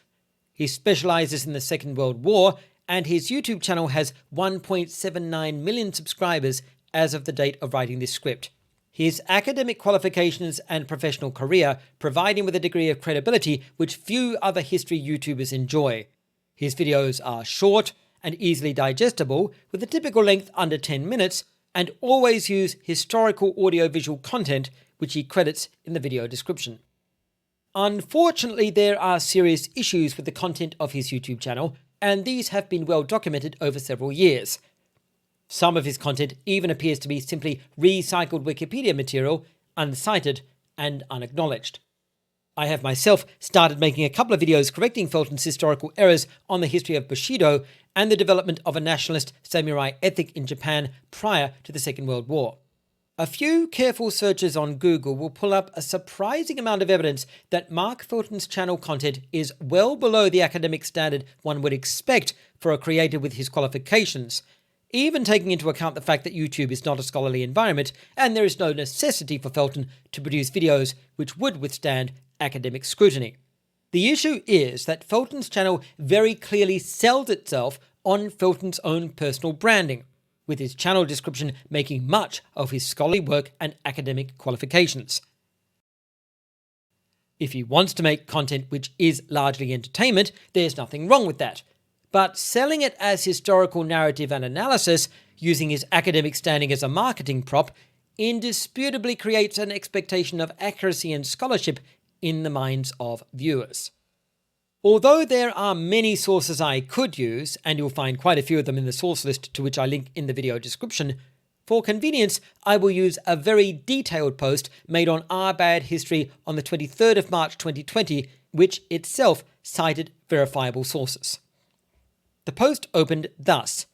He specializes in the Second World War, and his YouTube channel has 1.79 million subscribers as of the date of writing this script. His academic qualifications and professional career provide him with a degree of credibility which few other history YouTubers enjoy. His videos are short and easily digestible, with a typical length under 10 minutes, and always use historical audiovisual content, which he credits in the video description. Unfortunately, there are serious issues with the content of his YouTube channel, and these have been well documented over several years. Some of his content even appears to be simply recycled Wikipedia material, uncited and unacknowledged. I have myself started making a couple of videos correcting Felton's historical errors on the history of Bushido and the development of a nationalist samurai ethic in Japan prior to the Second World War. A few careful searches on Google will pull up a surprising amount of evidence that Mark Felton's channel content is well below the academic standard one would expect for a creator with his qualifications, even taking into account the fact that YouTube is not a scholarly environment and there is no necessity for Felton to produce videos which would withstand academic scrutiny. The issue is that Felton's channel very clearly sells itself on Felton's own personal branding, with his channel description making much of his scholarly work and academic qualifications. If he wants to make content which is largely entertainment, there's nothing wrong with that. But selling it as historical narrative and analysis, using his academic standing as a marketing prop, indisputably creates an expectation of accuracy and scholarship in the minds of viewers. Although there are many sources I could use, and you'll find quite a few of them in the source list to which I link in the video description, for convenience I will use a very detailed post made on Bad History on the 23rd of March 2020, which itself cited verifiable sources. The post opened thus,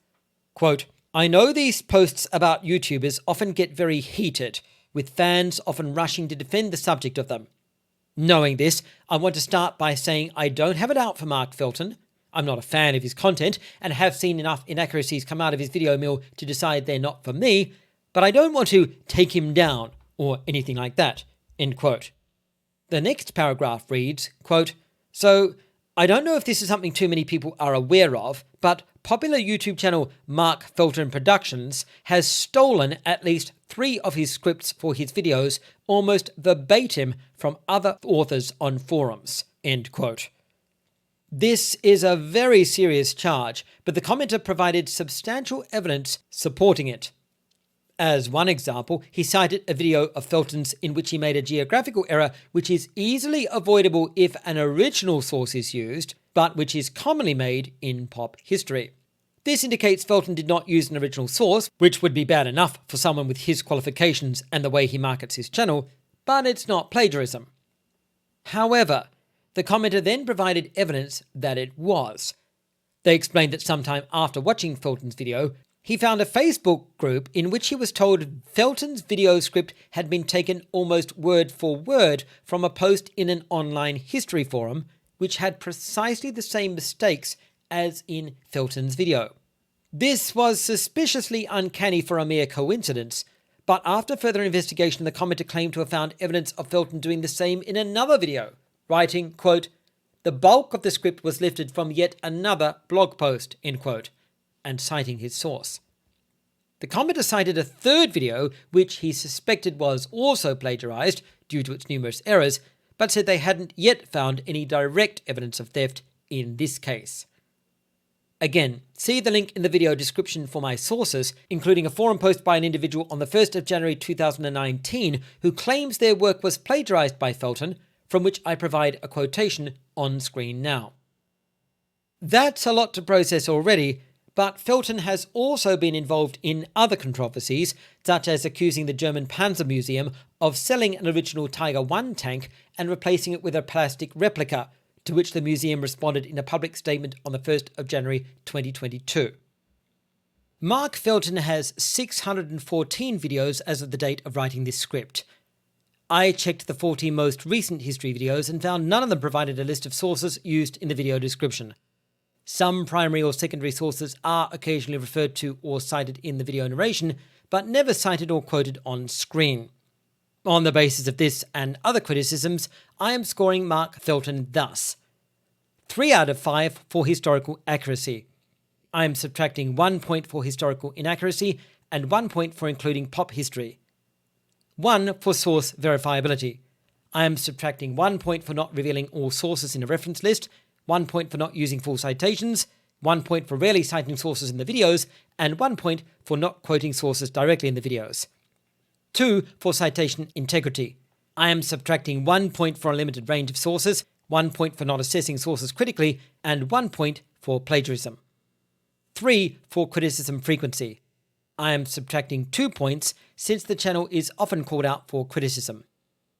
quote, "I know these posts about YouTubers often get very heated, with fans often rushing to defend the subject of them. Knowing this, I want to start by saying I don't have it out for Mark Felton. I'm not a fan of his content and have seen enough inaccuracies come out of his video mill to decide they're not for me, but I don't want to take him down or anything like that." End quote. The next paragraph reads, quote, "So, I don't know if this is something too many people are aware of, but popular YouTube channel Mark Felton Productions has stolen at least 3 of his scripts for his videos almost verbatim from other authors on forums." End quote. This is a very serious charge, but the commenter provided substantial evidence supporting it. As one example, he cited a video of Felton's in which he made a geographical error which is easily avoidable if an original source is used, but which is commonly made in pop history. This indicates Felton did not use an original source, which would be bad enough for someone with his qualifications and the way he markets his channel, but it's not plagiarism. However, the commenter then provided evidence that it was. They explained that sometime after watching Felton's video, he found a Facebook group in which he was told Felton's video script had been taken almost word for word from a post in an online history forum, which had precisely the same mistakes as in Felton's video. This was suspiciously uncanny for a mere coincidence, but after further investigation, the commenter claimed to have found evidence of Felton doing the same in another video, writing, quote, "The bulk of the script was lifted from yet another blog post," end quote, and citing his source. The commenter cited a third video which he suspected was also plagiarized due to its numerous errors, but said they hadn't yet found any direct evidence of theft in this case. Again, see the link in the video description for my sources, including a forum post by an individual on the 1st of January 2019 who claims their work was plagiarized by Felton, from which I provide a quotation on screen now. That's a lot to process already, but Felton has also been involved in other controversies, such as accusing the German Panzer Museum of selling an original Tiger I tank and replacing it with a plastic replica, to which the museum responded in a public statement on the 1st of January 2022. Mark Felton has 614 videos as of the date of writing this script. I checked the 40 most recent history videos and found none of them provided a list of sources used in the video description. Some primary or secondary sources are occasionally referred to or cited in the video narration, but never cited or quoted on screen. On the basis of this and other criticisms, I am scoring Mark Felton thus: 3 out of 5 for historical accuracy. I am subtracting 1 point for historical inaccuracy and 1 point for including pop history. 1 for source verifiability. I am subtracting 1 point for not revealing all sources in a reference list, 1 point for not using full citations, 1 point for rarely citing sources in the videos, and 1 point for not quoting sources directly in the videos. 2 for citation integrity. I am subtracting 1 point for a limited range of sources, 1 point for not assessing sources critically, and 1 point for plagiarism. 3 for criticism frequency. I am subtracting 2 points since the channel is often called out for criticism.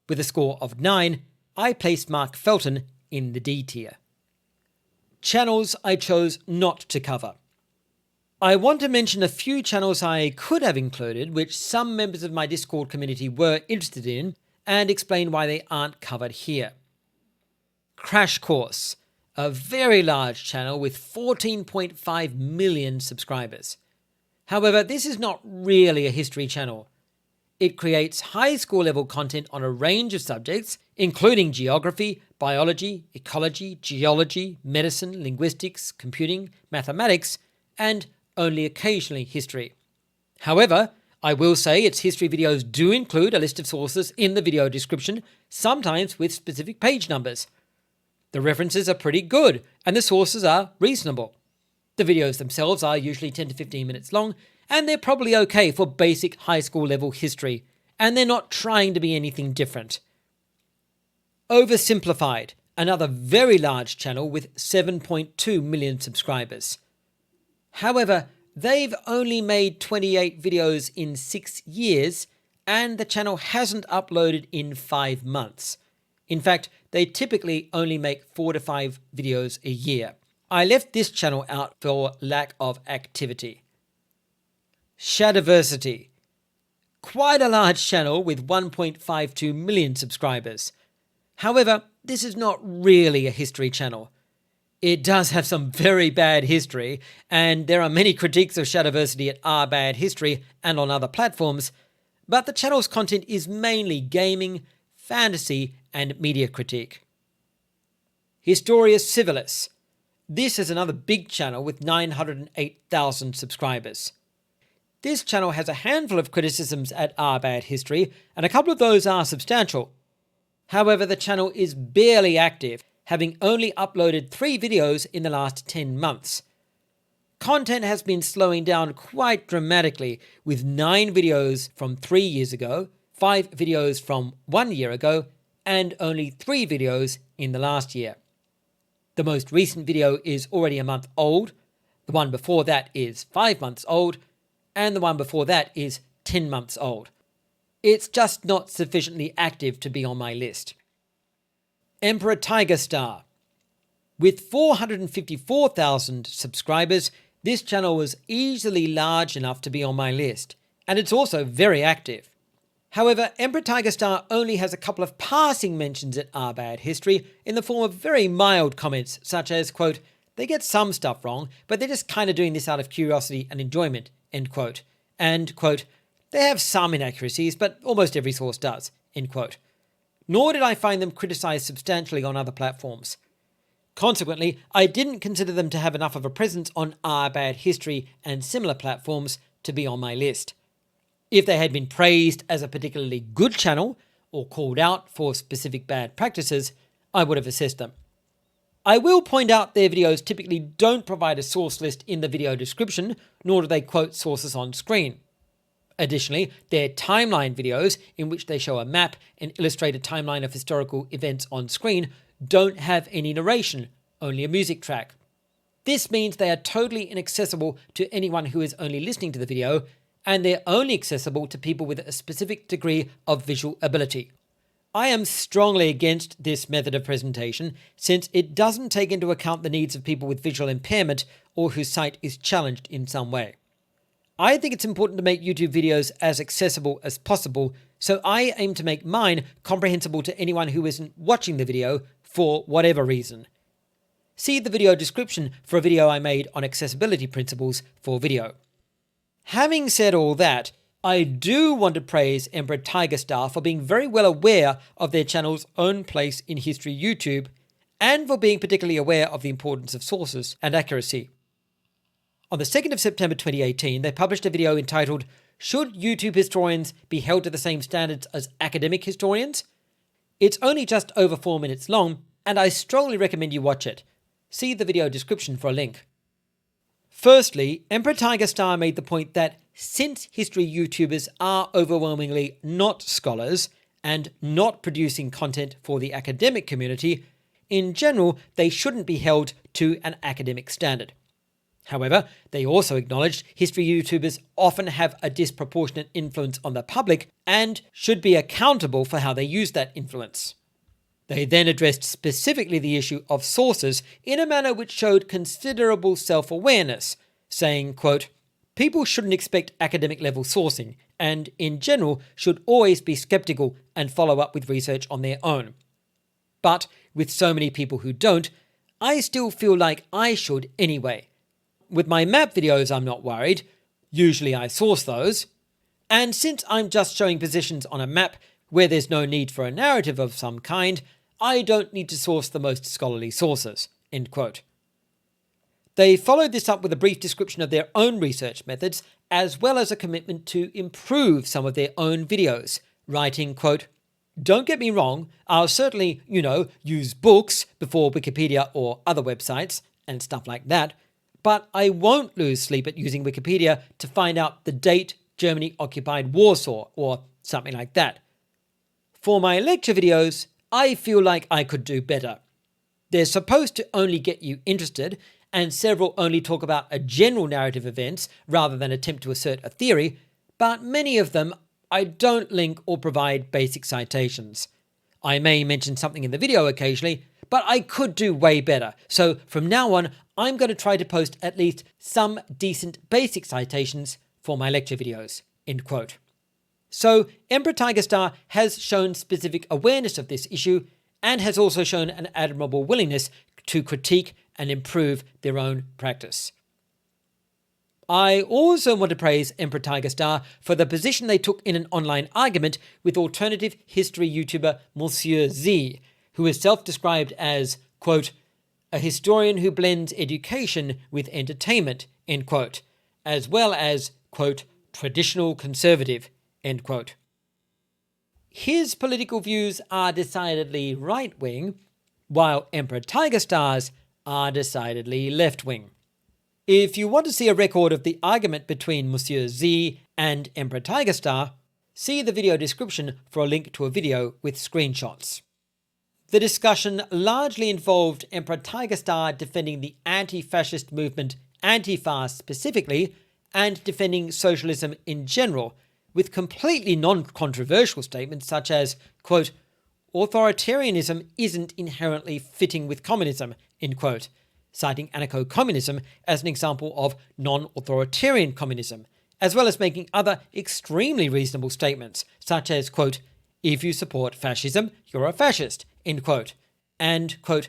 With a score of 9, I placed Mark Felton in the D tier. Channels I chose not to cover. I want to mention a few channels I could have included, which some members of my Discord community were interested in, and explain why they aren't covered here. Crash Course, a very large channel with 14.5 million subscribers. However, this is not really a history channel. It creates high school level content on a range of subjects, including geography, biology, ecology, geology, medicine, linguistics, computing, mathematics, and only occasionally history. However, I will say its history videos do include a list of sources in the video description, sometimes with specific page numbers. The references are pretty good, and the sources are reasonable. The videos themselves are usually 10 to 15 minutes long, and they're probably okay for basic high school level history, and they're not trying to be anything different. Oversimplified, another very large channel with 7.2 million subscribers. However, they've only made 28 videos in 6 years, and the channel hasn't uploaded in 5 months. In fact, they typically only make 4 to 5 videos a year. I left this channel out for lack of activity. Shadiversity. Quite a large channel with 1.52 million subscribers. However, this is not really a history channel. It does have some very bad history, and there are many critiques of Shadowversity at Our Bad History and on other platforms, but the channel's content is mainly gaming, fantasy, and media critique. Historius Civilis. This is another big channel with 908,000 subscribers. This channel has a handful of criticisms at Our Bad History, and a couple of those are substantial. However, the channel is barely active, having only uploaded 3 videos in the last 10 months. Content has been slowing down quite dramatically, with 9 videos from 3 years ago, 5 videos from 1 year ago, and only 3 videos in the last year. The most recent video is already a month old, the one before that is 5 months old, and the one before that is 10 months old. It's just not sufficiently active to be on my list. Emperor Tiger Star. With 454,000 subscribers, this channel was easily large enough to be on my list, and it's also very active. However, Emperor Tiger Star only has a couple of passing mentions at Our Bad History in the form of very mild comments such as, quote, "They get some stuff wrong, but they're just kind of doing this out of curiosity and enjoyment," end quote, and, quote, "They have some inaccuracies, but almost every source does," end quote. Nor did I find them criticized substantially on other platforms. Consequently, I didn't consider them to have enough of a presence on Our Bad History and similar platforms to be on my list. If they had been praised as a particularly good channel, or called out for specific bad practices, I would have assessed them. I will point out their videos typically don't provide a source list in the video description, nor do they quote sources on screen. Additionally, their timeline videos, in which they show a map and illustrate a timeline of historical events on screen, don't have any narration, only a music track. This means they are totally inaccessible to anyone who is only listening to the video, and they're only accessible to people with a specific degree of visual ability. I am strongly against this method of presentation, since it doesn't take into account the needs of people with visual impairment or whose sight is challenged in some way. I think it's important to make YouTube videos as accessible as possible, so I aim to make mine comprehensible to anyone who isn't watching the video for whatever reason. See the video description for a video I made on accessibility principles for video. Having said all that, I do want to praise Emperor Tiger Star for being very well aware of their channel's own place in history YouTube, and for being particularly aware of the importance of sources and accuracy. On the 2nd of September 2018, they published a video entitled, "Should YouTube historians be held to the same standards as academic historians?" It's only just over 4 minutes long, and I strongly recommend you watch it. See the video description for a link. Firstly, Emperor Tiger Star made the point that since history YouTubers are overwhelmingly not scholars and not producing content for the academic community, in general, they shouldn't be held to an academic standard. However, they also acknowledged history YouTubers often have a disproportionate influence on the public and should be accountable for how they use that influence. They then addressed specifically the issue of sources in a manner which showed considerable self-awareness, saying, quote, "People shouldn't expect academic level sourcing, and in general should always be skeptical and follow up with research on their own. But with so many people who don't, I still feel like I should anyway. With my map videos, I'm not worried. Usually I source those. And since I'm just showing positions on a map where there's no need for a narrative of some kind, I don't need to source the most scholarly sources." End quote. They followed this up with a brief description of their own research methods, as well as a commitment to improve some of their own videos, writing, quote, "Don't get me wrong, I'll certainly, use books before Wikipedia or other websites and stuff like that, but I won't lose sleep at using Wikipedia to find out the date Germany occupied Warsaw or something like that. For my lecture videos, I feel like I could do better. They're supposed to only get you interested, and several only talk about a general narrative of events rather than attempt to assert a theory, but many of them I don't link or provide basic citations. I may mention something in the video occasionally, but I could do way better, so from now on I'm going to try to post at least some decent basic citations for my lecture videos." End quote. So Emperor Tiger Star has shown specific awareness of this issue and has also shown an admirable willingness to critique and improve their own practice. I also want to praise Emperor Tiger Star for the position they took in an online argument with alternative history YouTuber Monsieur Z, who is self-described as, quote, a historian who blends education with entertainment, end quote, as well as, quote, traditional conservative, end quote. His political views are decidedly right-wing, while Emperor Tiger Star's are decidedly left-wing. If you want to see a record of the argument between Monsieur Z and Emperor Tiger Star, see the video description for a link to a video with screenshots. The discussion largely involved Emperor Tiger Star defending the anti-fascist movement Antifa specifically, and defending socialism in general, with completely non-controversial statements such as, quote, authoritarianism isn't inherently fitting with communism, end quote, citing anarcho-communism as an example of non-authoritarian communism, as well as making other extremely reasonable statements, such as, quote, if you support fascism, you're a fascist, end quote, and, quote,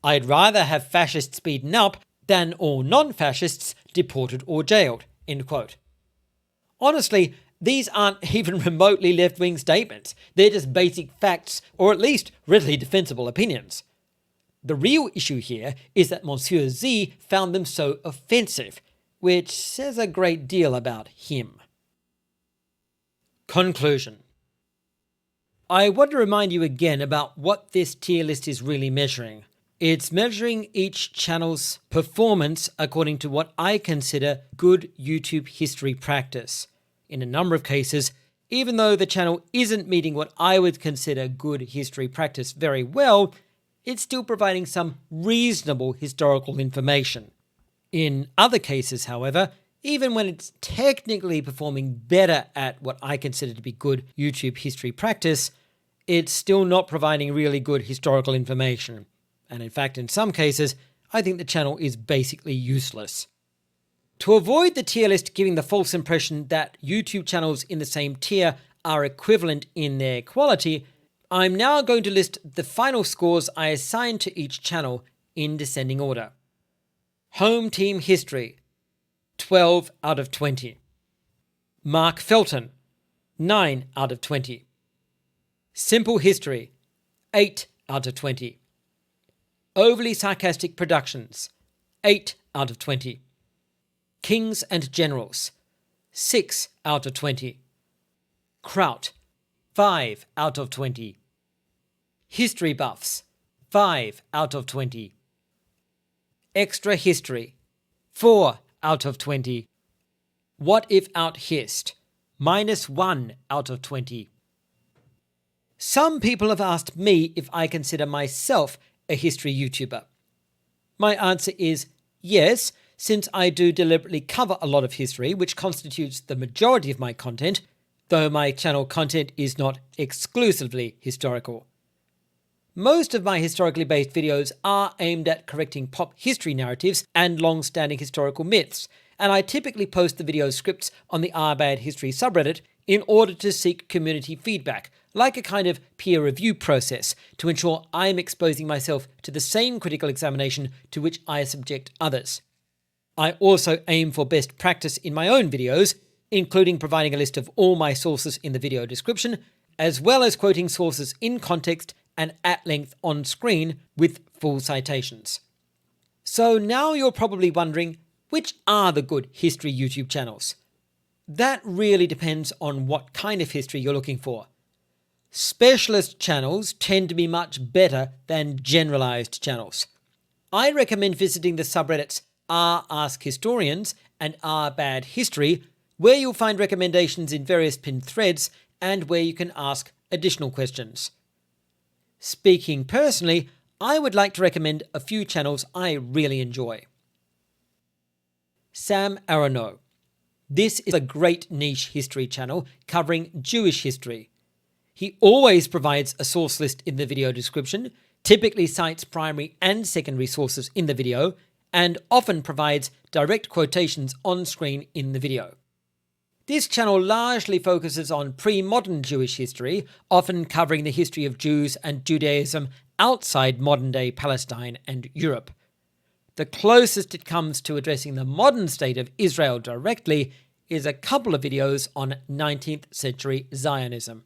I'd rather have fascists beaten up than all non-fascists deported or jailed, end quote. Honestly, these aren't even remotely left-wing statements. They're just basic facts, or at least readily defensible opinions. The real issue here is that Monsieur Z found them so offensive, which says a great deal about him. Conclusion. I want to remind you again about what this tier list is really measuring. It's measuring each channel's performance according to what I consider good YouTube history practice. In a number of cases, even though the channel isn't meeting what I would consider good history practice very well, it's still providing some reasonable historical information. In other cases, however, even when it's technically performing better at what I consider to be good YouTube history practice, it's still not providing really good historical information. And in fact, in some cases, I think the channel is basically useless. To avoid the tier list giving the false impression that YouTube channels in the same tier are equivalent in their quality, I'm now going to list the final scores I assigned to each channel in descending order. HomeTeam History, 12 out of 20. Mark Felton, 9 out of 20. Simple History, 8 out of 20. Overly Sarcastic Productions, 8 out of 20. Kings and Generals, 6 out of 20. Kraut, 5 out of 20. History Buffs, 5 out of 20. Extra History, 4 out of 20. Whatifalthist, -1 out of 20. Some people have asked me if I consider myself a history YouTuber. My answer is yes, since I do deliberately cover a lot of history, which constitutes the majority of my content, though my channel content is not exclusively historical. Most of my historically based videos are aimed at correcting pop history narratives and long-standing historical myths, and I typically post the video scripts on the Bad History subreddit in order to seek community feedback, like a kind of peer review process, to ensure I'm exposing myself to the same critical examination to which I subject others. I also aim for best practice in my own videos, including providing a list of all my sources in the video description, as well as quoting sources in context and at length on screen with full citations. So now you're probably wondering, which are the good history YouTube channels? That really depends on what kind of history you're looking for. Specialist channels tend to be much better than generalized channels. I recommend visiting the subreddits Ask Historians and Bad History, where you'll find recommendations in various pinned threads and where you can ask additional questions. Speaking personally, I would like to recommend a few channels I really enjoy. Sam Aronow. This is a great niche history channel covering Jewish history. He always provides a source list in the video description, typically cites primary and secondary sources in the video, and often provides direct quotations on screen in the video. This channel largely focuses on pre-modern Jewish history, often covering the history of Jews and Judaism outside modern-day Palestine and Europe. The closest it comes to addressing the modern state of Israel directly is a couple of videos on 19th century Zionism.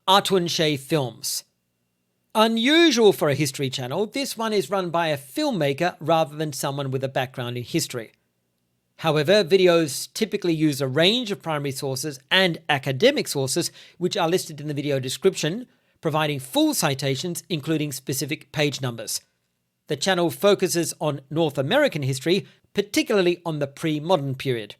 Artun Shea Films. Unusual for a history channel, this one is run by a filmmaker rather than someone with a background in history. However, videos typically use a range of primary sources and academic sources, which are listed in the video description, providing full citations including specific page numbers. The channel focuses on North American history, particularly on the pre-modern period.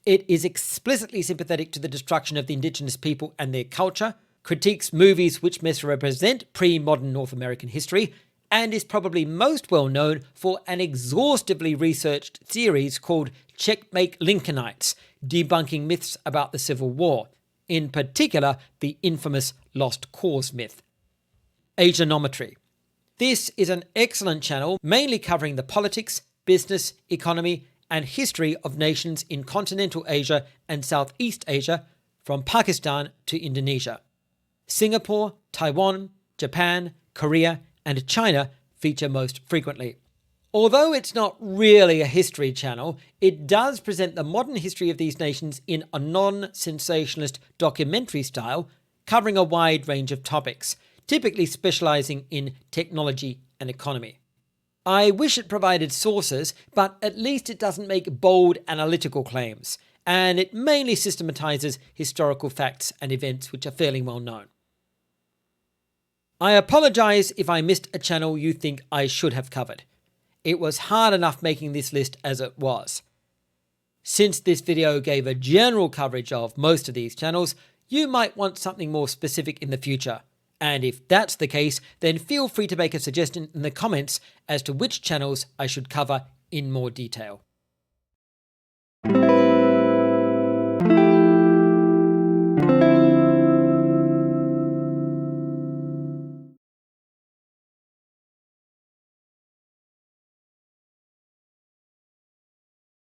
It is explicitly sympathetic to the destruction of the indigenous people and their culture, critiques movies which misrepresent pre-modern North American history, and is probably most well known for an exhaustively researched series called Checkmate Lincolnites, debunking myths about the Civil War, in particular the infamous Lost Cause myth. Asianometry. This is an excellent channel mainly covering the politics, business, economy, and history of nations in continental Asia and Southeast Asia, from Pakistan to Indonesia. Singapore, Taiwan, Japan, Korea, and China feature most frequently. Although it's not really a history channel, it does present the modern history of these nations in a non-sensationalist documentary style, covering a wide range of topics, typically specializing in technology and economy. I wish it provided sources, but at least it doesn't make bold analytical claims, and it mainly systematizes historical facts and events which are fairly well known. I apologize if I missed a channel you think I should have covered. It was hard enough making this list as it was. Since this video gave a general coverage of most of these channels, you might want something more specific in the future. And if that's the case, then feel free to make a suggestion in the comments as to which channels I should cover in more detail.